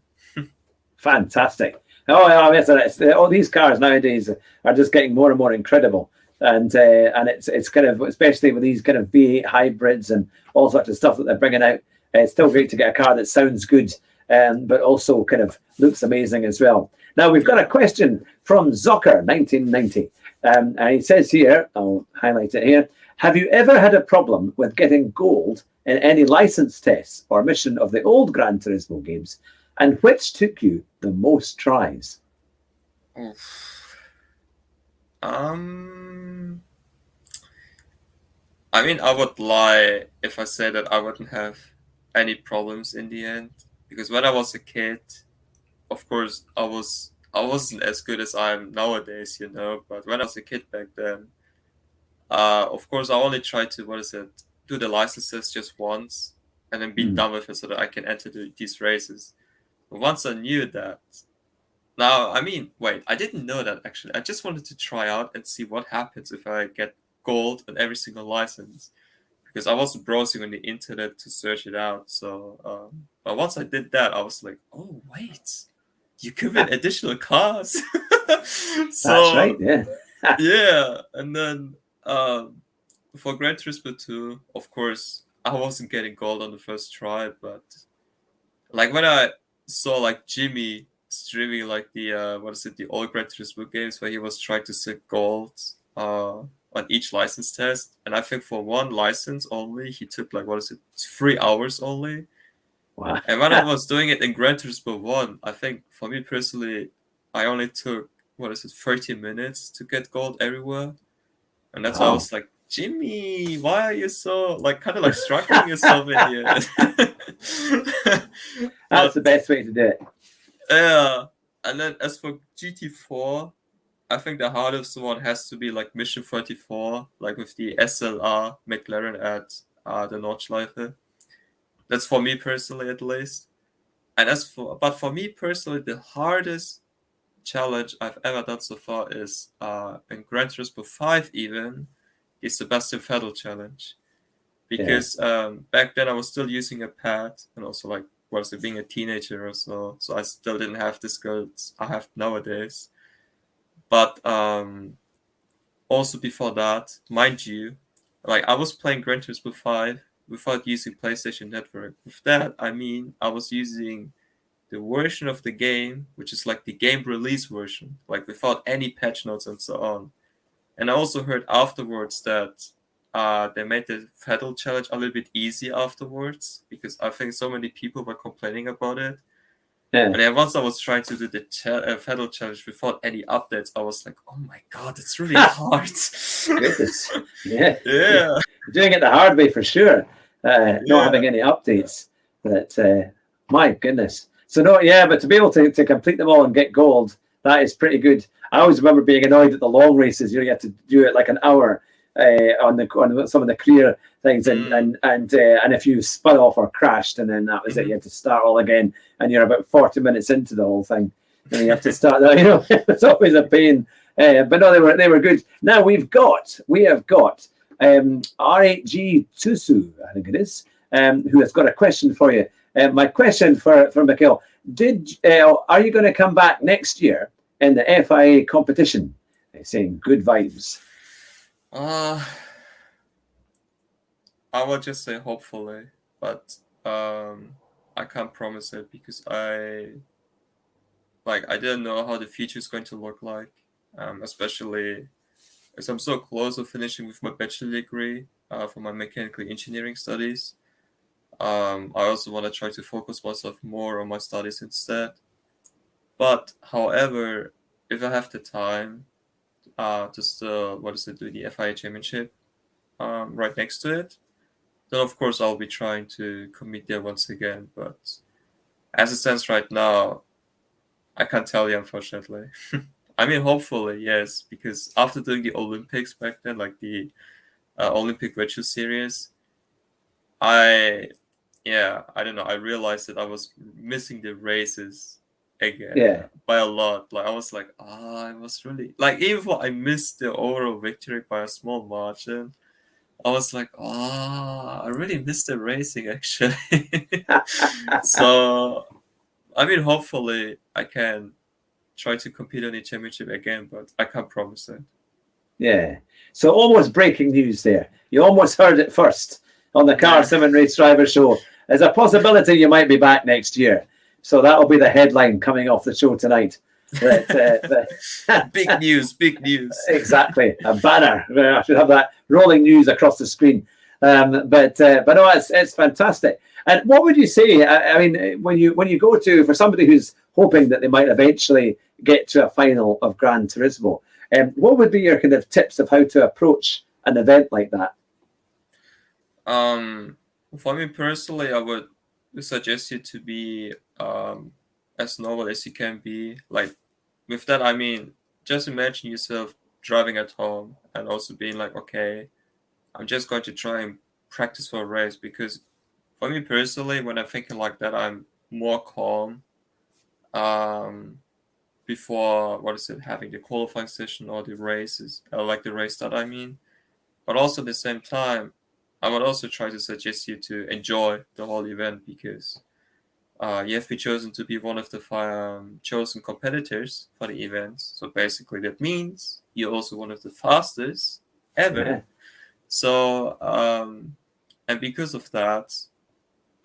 Fantastic. Oh, yeah, all these cars nowadays are just getting more and more incredible. And it's kind of, especially with these kind of V8 hybrids and all sorts of stuff that they're bringing out, it's still great to get a car that sounds good, but also kind of looks amazing as well. Now, we've got a question from Zocker, 1990. And he says here, I'll highlight it here, have you ever had a problem with getting gold in any license tests or mission of the old Gran Turismo games? And which took you the most tries? I mean, I would lie if I said that I wouldn't have any problems in the end, because when I was a kid, of course, I wasn't as good as I am nowadays, but when I was a kid back then, of course, I only tried to do the licenses just once and then be done with it so that I can enter these races. But once I knew that, now, I mean, wait, I didn't know that actually. I just wanted to try out and see what happens if I get gold on every single license. Because I was browsing on the internet to search it out. So, but once I did that, I was like, oh, wait, you can win additional cars. That's right, yeah. Yeah. And then for Gran Turismo 2, of course, I wasn't getting gold on the first try, but like when I saw like Jimmy streaming like the old Gran Turismo games where he was trying to set gold on each license test, and I think for one license only he took like 3 hours only. Wow. And when I was doing it in Gran Turismo 1, I think for me personally, I only took 30 minutes to get gold everywhere. And that's why I was like, Jimmy, why are you so like kind of like struggling yourself in here? That's the best way to do it. Yeah. And then as for GT4, I think the hardest one has to be like Mission 34, like with the SLR McLaren at the Nordschleife. That's for me personally, at least. And but for me personally, the hardest challenge I've ever done so far is in Gran Turismo 5 even, the Sebastian Vettel challenge. Because back then I was still using a pad, and also like being a teenager or so I still didn't have the skills I have nowadays. But also before that, mind you, like I was playing Gran Turismo 5 without using PlayStation Network. With that, I mean I was using the version of the game, which is like the game release version, like without any patch notes and so on. And I also heard afterwards that they made the Vettel challenge a little bit easy afterwards, because I think so many people were complaining about it. Yeah. And then once I was trying to do the Vettel challenge without any updates, I was like, oh my god, it's really hard. Goodness. Yeah. Yeah. Doing it the hard way for sure. Not having any updates. But my goodness. So no, yeah, but to be able to complete them all and get gold, that is pretty good. I always remember being annoyed at the long races. You had to do it like an hour on some of the career things, and if you spun off or crashed, and then that was it. You had to start all again, and you're about 40 minutes into the whole thing, and you have to start. You know, it's always a pain. But no, they were good. Now we have got R8G Tusu, I think it is, who has got a question for you. My question for Mikail: are you going to come back next year in the FIA competition? Saying good vibes. I would just say hopefully, but I can't promise it because I didn't know how the future is going to look like, especially as I'm so close to finishing with my bachelor degree for my mechanical engineering studies. I also want to try to focus myself more on my studies instead. But however, if I have the time to still do the FIA championship right next to it, then of course I'll be trying to commit there once again. But as it stands right now, I can't tell you, unfortunately. I mean, hopefully, yes, because after doing the Olympics back then, like the Olympic Virtual Series, I don't know. I realized that I was missing the races again by a lot. Like I was like, I was really like, even though I missed the overall victory by a small margin, I was like, I really missed the racing actually. So, I mean, hopefully I can try to compete on the championship again, but I can't promise it. Yeah. So almost breaking news there. You almost heard it first on the Car 7 Race Driver Show. There's a possibility you might be back next year. So that'll be the headline coming off the show tonight. Big news, big news. Exactly. A banner. I should have that rolling news across the screen. But no, it's fantastic. And what would you say? I mean, when you go to, for somebody who's hoping that they might eventually get to a final of Gran Turismo, what would be your kind of tips of how to approach an event like that? For me personally, I would suggest you to be as normal as you can be. Like with that, I mean, just imagine yourself driving at home and also being like, okay, I'm just going to try and practice for a race, because for me personally, when I'm thinking like that, I'm more calm before having the qualifying session or the races, like the race start, I mean. But also at the same time, I would also try to suggest you to enjoy the whole event, because you have been chosen to be one of the chosen competitors for the event. So basically, that means you're also one of the fastest ever. Yeah. So, and because of that,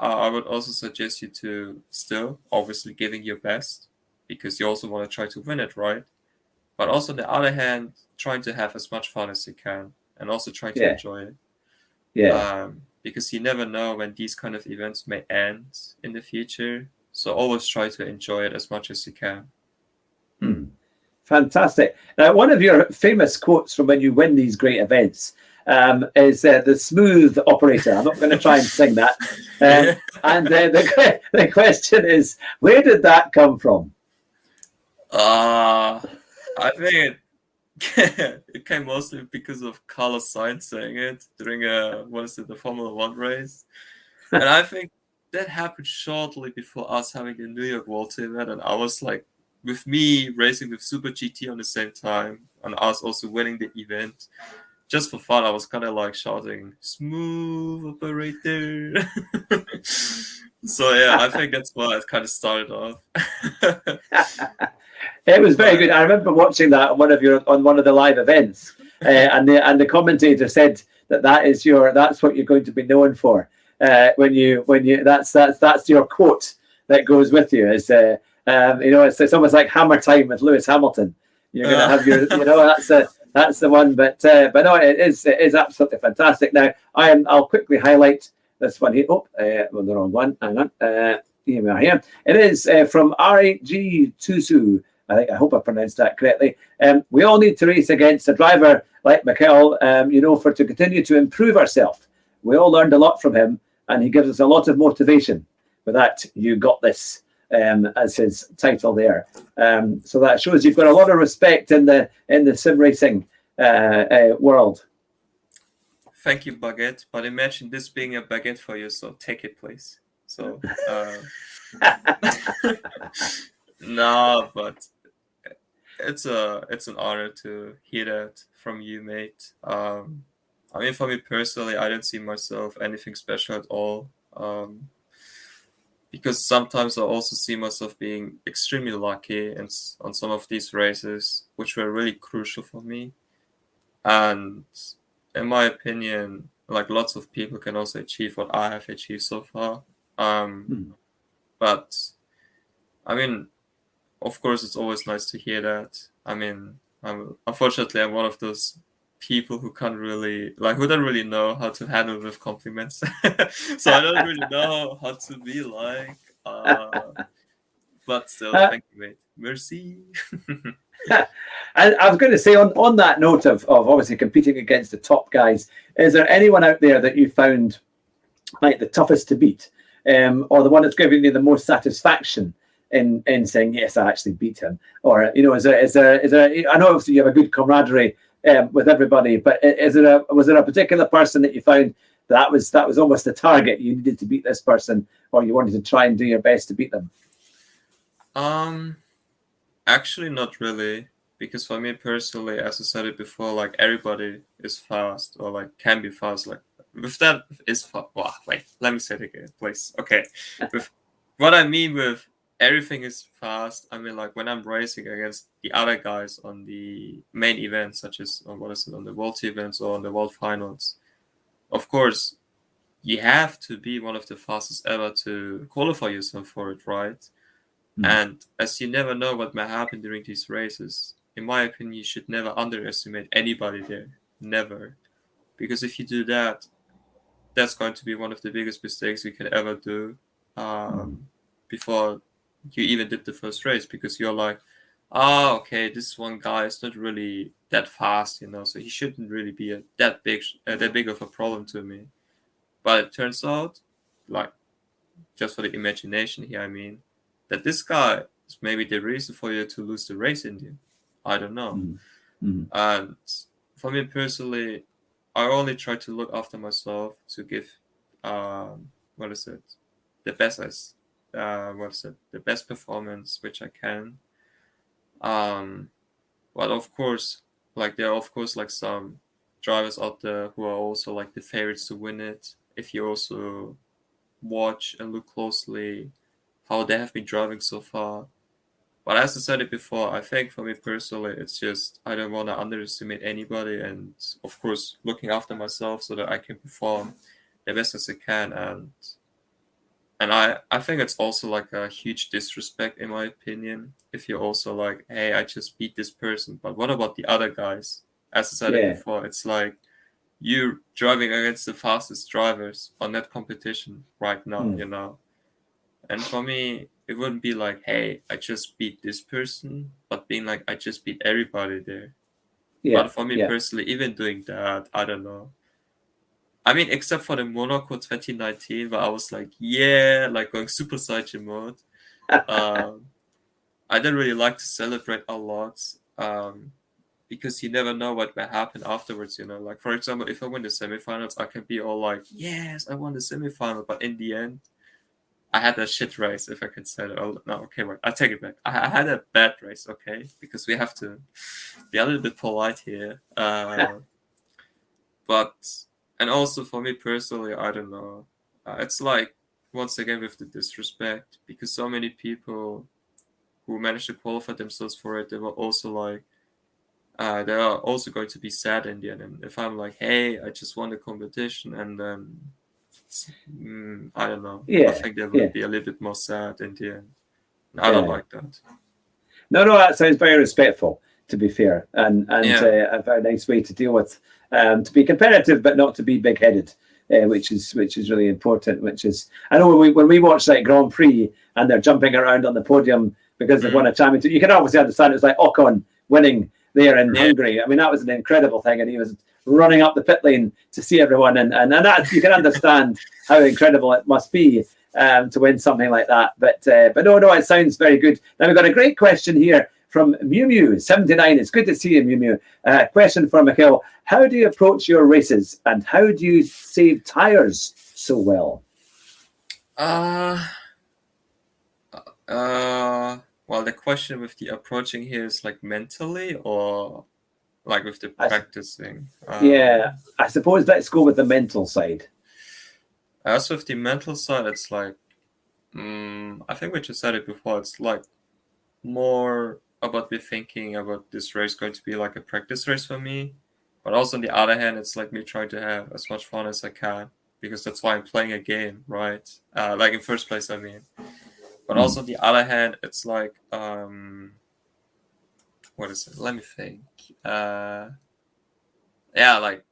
I would also suggest you to still obviously giving your best, because you also want to try to win it, right? But also on the other hand, trying to have as much fun as you can, and also try to Yeah. enjoy it. Yeah. Because you never know when these kind of events may end in the future. So always try to enjoy it as much as you can. Fantastic. Now, one of your famous quotes from when you win these great events is the smooth operator. I'm not going to try and sing that. And the question is, where did that come from? I think it came mostly because of Carlos Sainz saying it during the Formula One race. And I think that happened shortly before us having the New York World Tour event, and I was like, with me racing with Super GT on the same time, and us also winning the event, just for fun, I was kind of like shouting, "Smooth operator." So yeah, I think that's why it kind of started off. It was very good. I remember watching that on one of the live events, and the commentator said that's what you're going to be known for. When you that's your quote that goes with you. It's it's almost like hammer time with Lewis Hamilton. You're going to have your that's the one. But no, it is absolutely fantastic. Now I'll quickly highlight this one here. Oh, well, the wrong one. Hang on. Here we are. Here it is from RG Tusu. I hope I pronounced that correctly. We all need to race against a driver like Mikail, to continue to improve ourselves. We all learned a lot from him, and he gives us a lot of motivation. With that, you got this as his title there. So that shows you've got a lot of respect in the sim racing world. Thank you, Baguette. But imagine this being a baguette for you, so take it, please. So, no, but it's an honor to hear that from you, mate. I mean, for me personally, I don't see myself anything special at all. Because sometimes I also see myself being extremely lucky on some of these races, which were really crucial for me. And in my opinion, like lots of people can also achieve what I have achieved so far. But I mean, of course, it's always nice to hear that. I mean, unfortunately, I'm one of those people who don't really know how to handle with compliments. So I don't really know how to be like. But still, thank you, mate. Merci. I was going to say on that note of obviously competing against the top guys, is there anyone out there that you found like the toughest to beat, or the one that's given you the most satisfaction in saying yes, I actually beat him? Or is there? I know obviously you have a good camaraderie with everybody, but was there a particular person that you found that was almost a target? You needed to beat this person, or you wanted to try and do your best to beat them? Actually, not really, because for me personally, as I said it before, like everybody is fast or like can be fast. Like with that is fast. Well, wait, let me say it again, please. Okay, with what I mean with everything is fast, I mean like when I'm racing against the other guys on the main events, such as on the World events or on the World Finals. Of course, you have to be one of the fastest ever to qualify yourself for it, right? And as you never know what may happen during these races, in my opinion, you should never underestimate anybody there. Never. Because if you do that, that's going to be one of the biggest mistakes you can ever do before you even did the first race. Because you're like, okay, this one guy is not really that fast, so he shouldn't really be that big of a problem to me. But it turns out, like, just for the imagination here, I mean, that this guy is maybe the reason for you to lose the race in the end. I don't know. And for me personally, I only try to look after myself to give what is it, the best as what is it, the best performance which I can. But of course, like there are of course like some drivers out there who are also like the favorites to win it. If you also watch and look closely how they have been driving so far. But as I said it before, I think for me personally, it's just I don't want to underestimate anybody, and of course looking after myself so that I can perform the best as I can. And I think it's also like a huge disrespect in my opinion if you're also like, hey, I just beat this person, but what about the other guys? As I said it Yeah. before, it's like you driving against the fastest drivers on that competition right now, Mm. you know. And for me, it wouldn't be like, hey, I just beat this person, but being like, I just beat everybody there. Yeah. But for me Yeah. personally, even doing that, I don't know. I mean, except for the Monaco 2019, where I was like, yeah, like going Super Saiyan mode. Um, I didn't really like to celebrate a lot because you never know what will happen afterwards, you know. Like, for example, if I win the semifinals, I can be all like, yes, I won the semifinal, but in the end, I had a shit race, if I can say that. Oh, no, okay, wait, I take it back. I had a bad race, okay, because we have to be a little bit polite here. But and also for me personally, I don't know. It's like once again with the disrespect because so many people who managed to qualify themselves for it, they were also like they are also going to be sad in the end. And if I'm like, hey, I just won the competition, and then I don't know, I Yeah. think they Yeah. would be a little bit more sad in the end. I don't Yeah. like that. No, no, that sounds very respectful, to be fair, and Yeah. a very nice way to deal with, to be competitive but not to be big-headed, which is really important. Which is, I know when we watch like Grand Prix and they're jumping around on the podium because they've won a championship, you can obviously understand it's like Ocon winning there in Yeah. Hungary. I mean, that was an incredible thing, and he was running up the pit lane to see everyone, and that you can understand how incredible it must be to win something like that. But no, it sounds very good. Now we've got a great question here from Mew Mew 79. It's good to see you, Mew Mew. Question for Mikail: how do you approach your races, and how do you save tires so well? Uh, well, the question with the approaching here is like mentally or like with the practicing. Yeah, I suppose let's go with the mental side. As with the mental side, it's like I think we just said it before. It's like more about me thinking about this race going to be like a practice race for me, but also on the other hand, it's like me trying to have as much fun as I can because that's why I'm playing a game, right? Like in first place, I mean. But also on the other hand, it's like what is it? Let me think. Yeah, like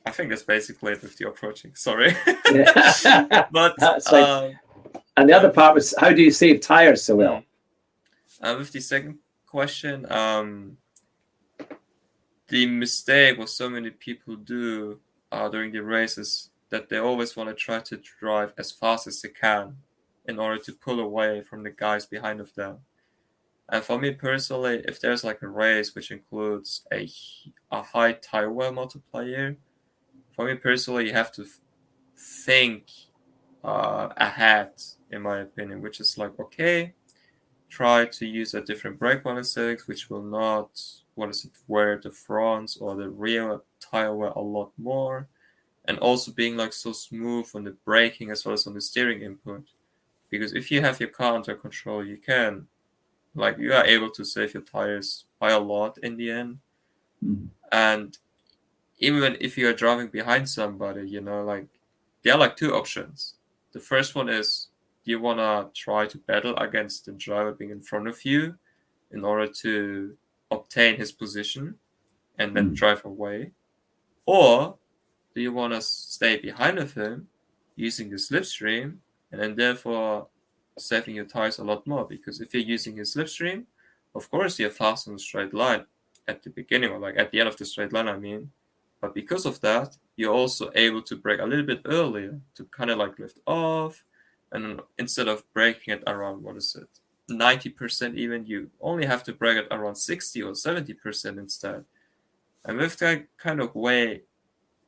I think that's basically it with the approaching. Sorry, Yeah, but that's like. And the other part was, how do you save tires so well? with the second question, the mistake what so many people do during the races that they always want to try to drive as fast as they can in order to pull away from the guys behind of them. And for me personally, if there's like a race which includes a high tire wear multiplier, for me personally, you have to think ahead, in my opinion, which is like, okay, try to use a different brake balance which will not, wear the front or the rear tire wear a lot more. And also being like so smooth on the braking as well as on the steering input. Because if you have your car under control, you can, like, you are able to save your tires by a lot in the end. And even if you are driving behind somebody, like, there are like two options. The first one is you want to try to battle against the driver being in front of you in order to obtain his position and then drive away. Or do you want to stay behind of him using the slipstream and then therefore saving your tires a lot more? Because if you're using his slipstream, of course you're fast on the straight line at the beginning or like at the end of the straight line, I mean. But because of that, you're also able to brake a little bit earlier to kind of like lift off. And instead of braking at around, 90% even, you only have to brake at around 60 or 70% instead. And with that kind of way,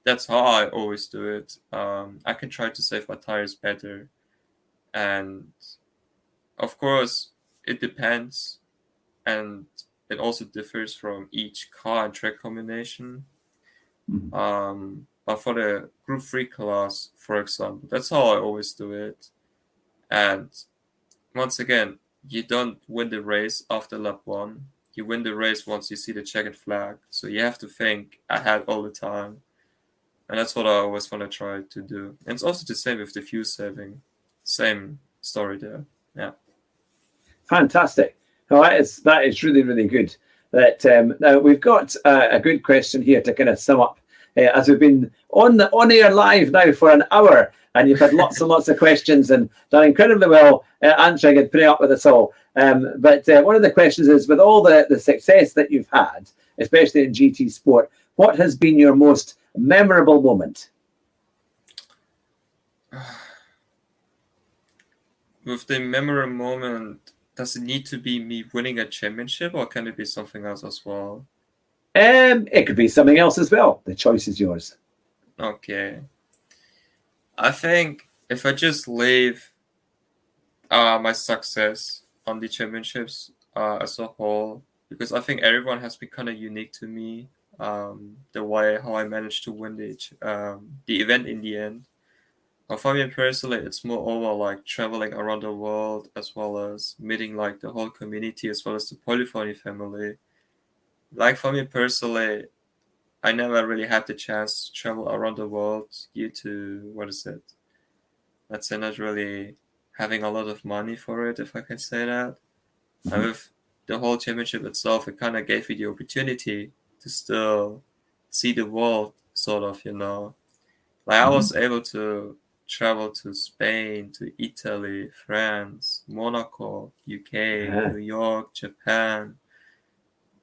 that's how I always do it. I can try to save my tires better. And of course, it depends. And it also differs from each car and track combination. But for the Group 3 class, for example, that's how I always do it. And once again, you don't win the race after lap 1. You win the race once you see the checkered flag. So you have to think ahead all the time. And that's what I always want to try to do. And it's also the same with the fuel saving. Same story there. Yeah. Fantastic. No, that is really, really good. That now we've got a good question here to kind of sum up, as we've been on air live now for an hour, and you've had lots and lots of questions and done incredibly well answering and putting up with us all. But one of the questions is, with all the success that you've had, especially in GT Sport, what has been your most memorable moment? With the memorable moment, does it need to be me winning a championship, or can it be something else as well? It could be something else as well. The choice is yours. Okay. I think if I just leave my success on the championships as a whole, because I think everyone has been kind of unique to me. The way how I managed to win the event in the end. For me personally, it's more over like traveling around the world, as well as meeting like the whole community, as well as the polyphony family. Like for me personally, I never really had the chance to travel around the world due to, what is it? Let's say not really having a lot of money for it, if I can say that. And with the whole championship itself, it kind of gave me the opportunity to still see the world, sort of, Like I was able to travel to Spain, to Italy, France, Monaco, UK, New York, Japan,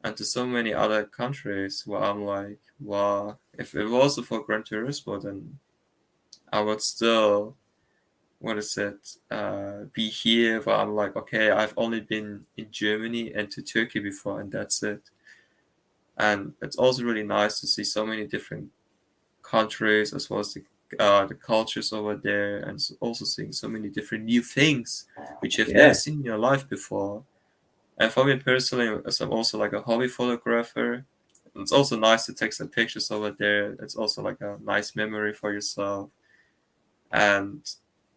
and to so many other countries where I'm like, wow, if it wasn't for Gran Turismo, then I would still, be here where I'm like, okay, I've only been in Germany and to Turkey before, and that's it. And it's also really nice to see so many different countries, as well as the cultures over there, and also seeing so many different new things which you've never seen in your life before. And for me personally, as I'm also like a hobby photographer, it's also nice to take some pictures over there. It's also like a nice memory for yourself. And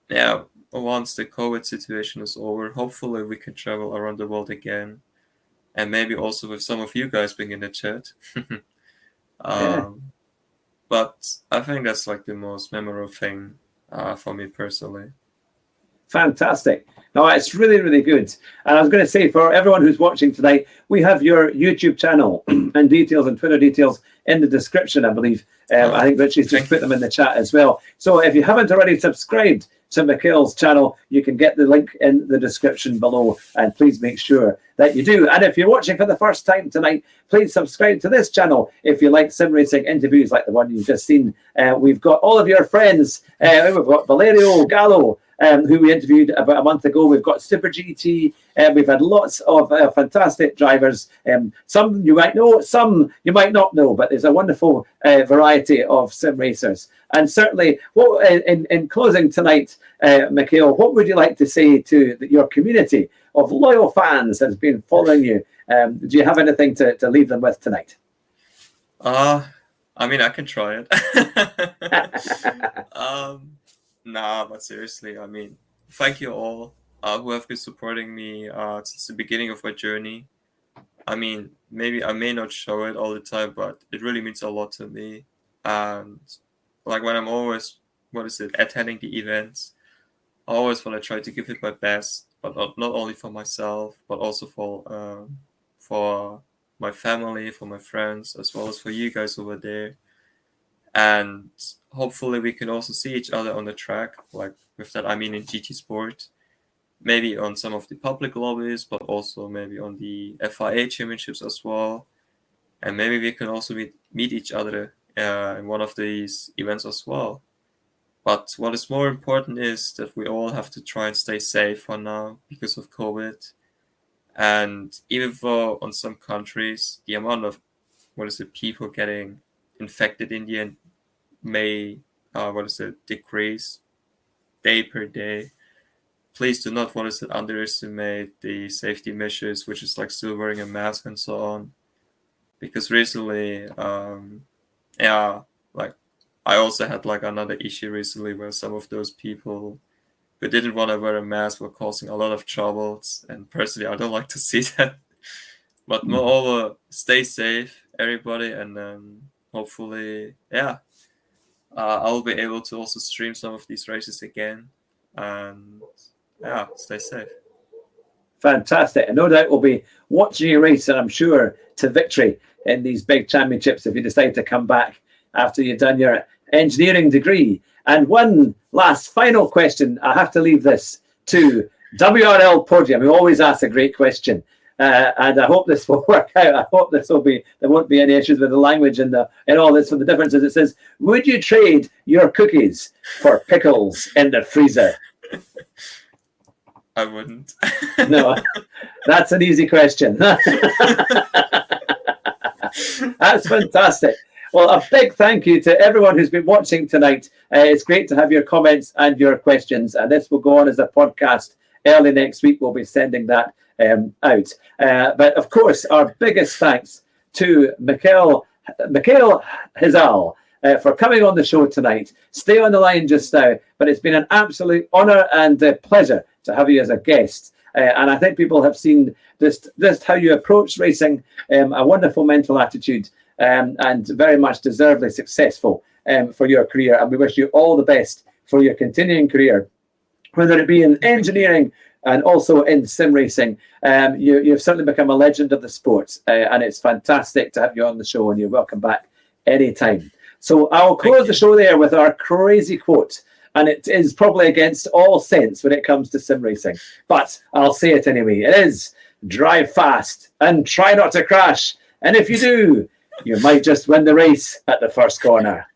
yeah, once the COVID situation is over, hopefully we can travel around the world again, and maybe also with some of you guys being in the chat. But I think that's like the most memorable thing for me personally. Fantastic. No, it's really, really good. And I was going to say, for everyone who's watching tonight, we have your YouTube channel and details and Twitter details in the description, I believe. I think Richie's just put them in the chat as well. So if you haven't already subscribed to Mikail's channel, you can get the link in the description below, and please make sure that you do. And if you're watching for the first time tonight, please subscribe to this channel if you like sim racing interviews like the one you've just seen. We've got all of your friends. We've got Valerio Gallo, who we interviewed about a month ago. We've got Super GT. We've had lots of fantastic drivers. Some you might know, some you might not know, but there's a wonderful variety of sim racers. And certainly, in closing tonight, Mikail, what would you like to say to your community of loyal fans that's been following you? Do you have anything to leave them with tonight? I mean, I can try it. Nah, but seriously, I mean, thank you all who have been supporting me since the beginning of my journey. I mean, maybe I may not show it all the time, but it really means a lot to me. And like when I'm always, attending the events, I always want to try to give it my best, but not only for myself, but also for my family, for my friends, as well as for you guys over there. And hopefully we can also see each other on the track. Like with that, I mean in GT Sport, maybe on some of the public lobbies, but also maybe on the FIA championships as well. And maybe we can also meet each other in one of these events as well. But what is more important is that we all have to try and stay safe for now because of COVID. And even though on some countries the amount of people getting infected in the end may decrease day per day. Please do not underestimate the safety measures, which is like still wearing a mask and so on. Because recently, like I also had like another issue recently where some of those people who didn't want to wear a mask were causing a lot of troubles. And personally, I don't like to see that. But moreover, stay safe, everybody, and hopefully, I'll be able to also stream some of these races again. And stay safe. Fantastic. And no doubt we'll be watching you race, and I'm sure to victory in these big championships if you decide to come back after you've done your engineering degree. And one last final question. I have to leave this to WRL Podium. We always ask a great question. And I hope this will work out. I hope there won't be any issues with the language and all this. For the differences, it says, would you trade your cookies for pickles in the freezer? I wouldn't. No, that's an easy question. That's fantastic. Well, a big thank you to everyone who's been watching tonight. It's great to have your comments and your questions. And this will go on as a podcast early next week. We'll be sending that out. But of course, our biggest thanks to Mikail Hizal for coming on the show tonight. Stay on the line just now, but it's been an absolute honor and pleasure to have you as a guest. And I think people have seen just how you approach racing, a wonderful mental attitude, and very much deservedly successful for your career. And we wish you all the best for your continuing career, whether it be in engineering and also in sim racing. You've certainly become a legend of the sport, and it's fantastic to have you on the show, and you're welcome back anytime. So I'll close the show there with our crazy quote, and it is probably against all sense when it comes to sim racing, but I'll say it anyway. It is: drive fast and try not to crash, and if you do, you might just win the race at the first corner.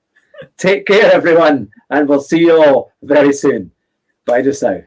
Take care, everyone, and we'll see you all very soon. Bye just now.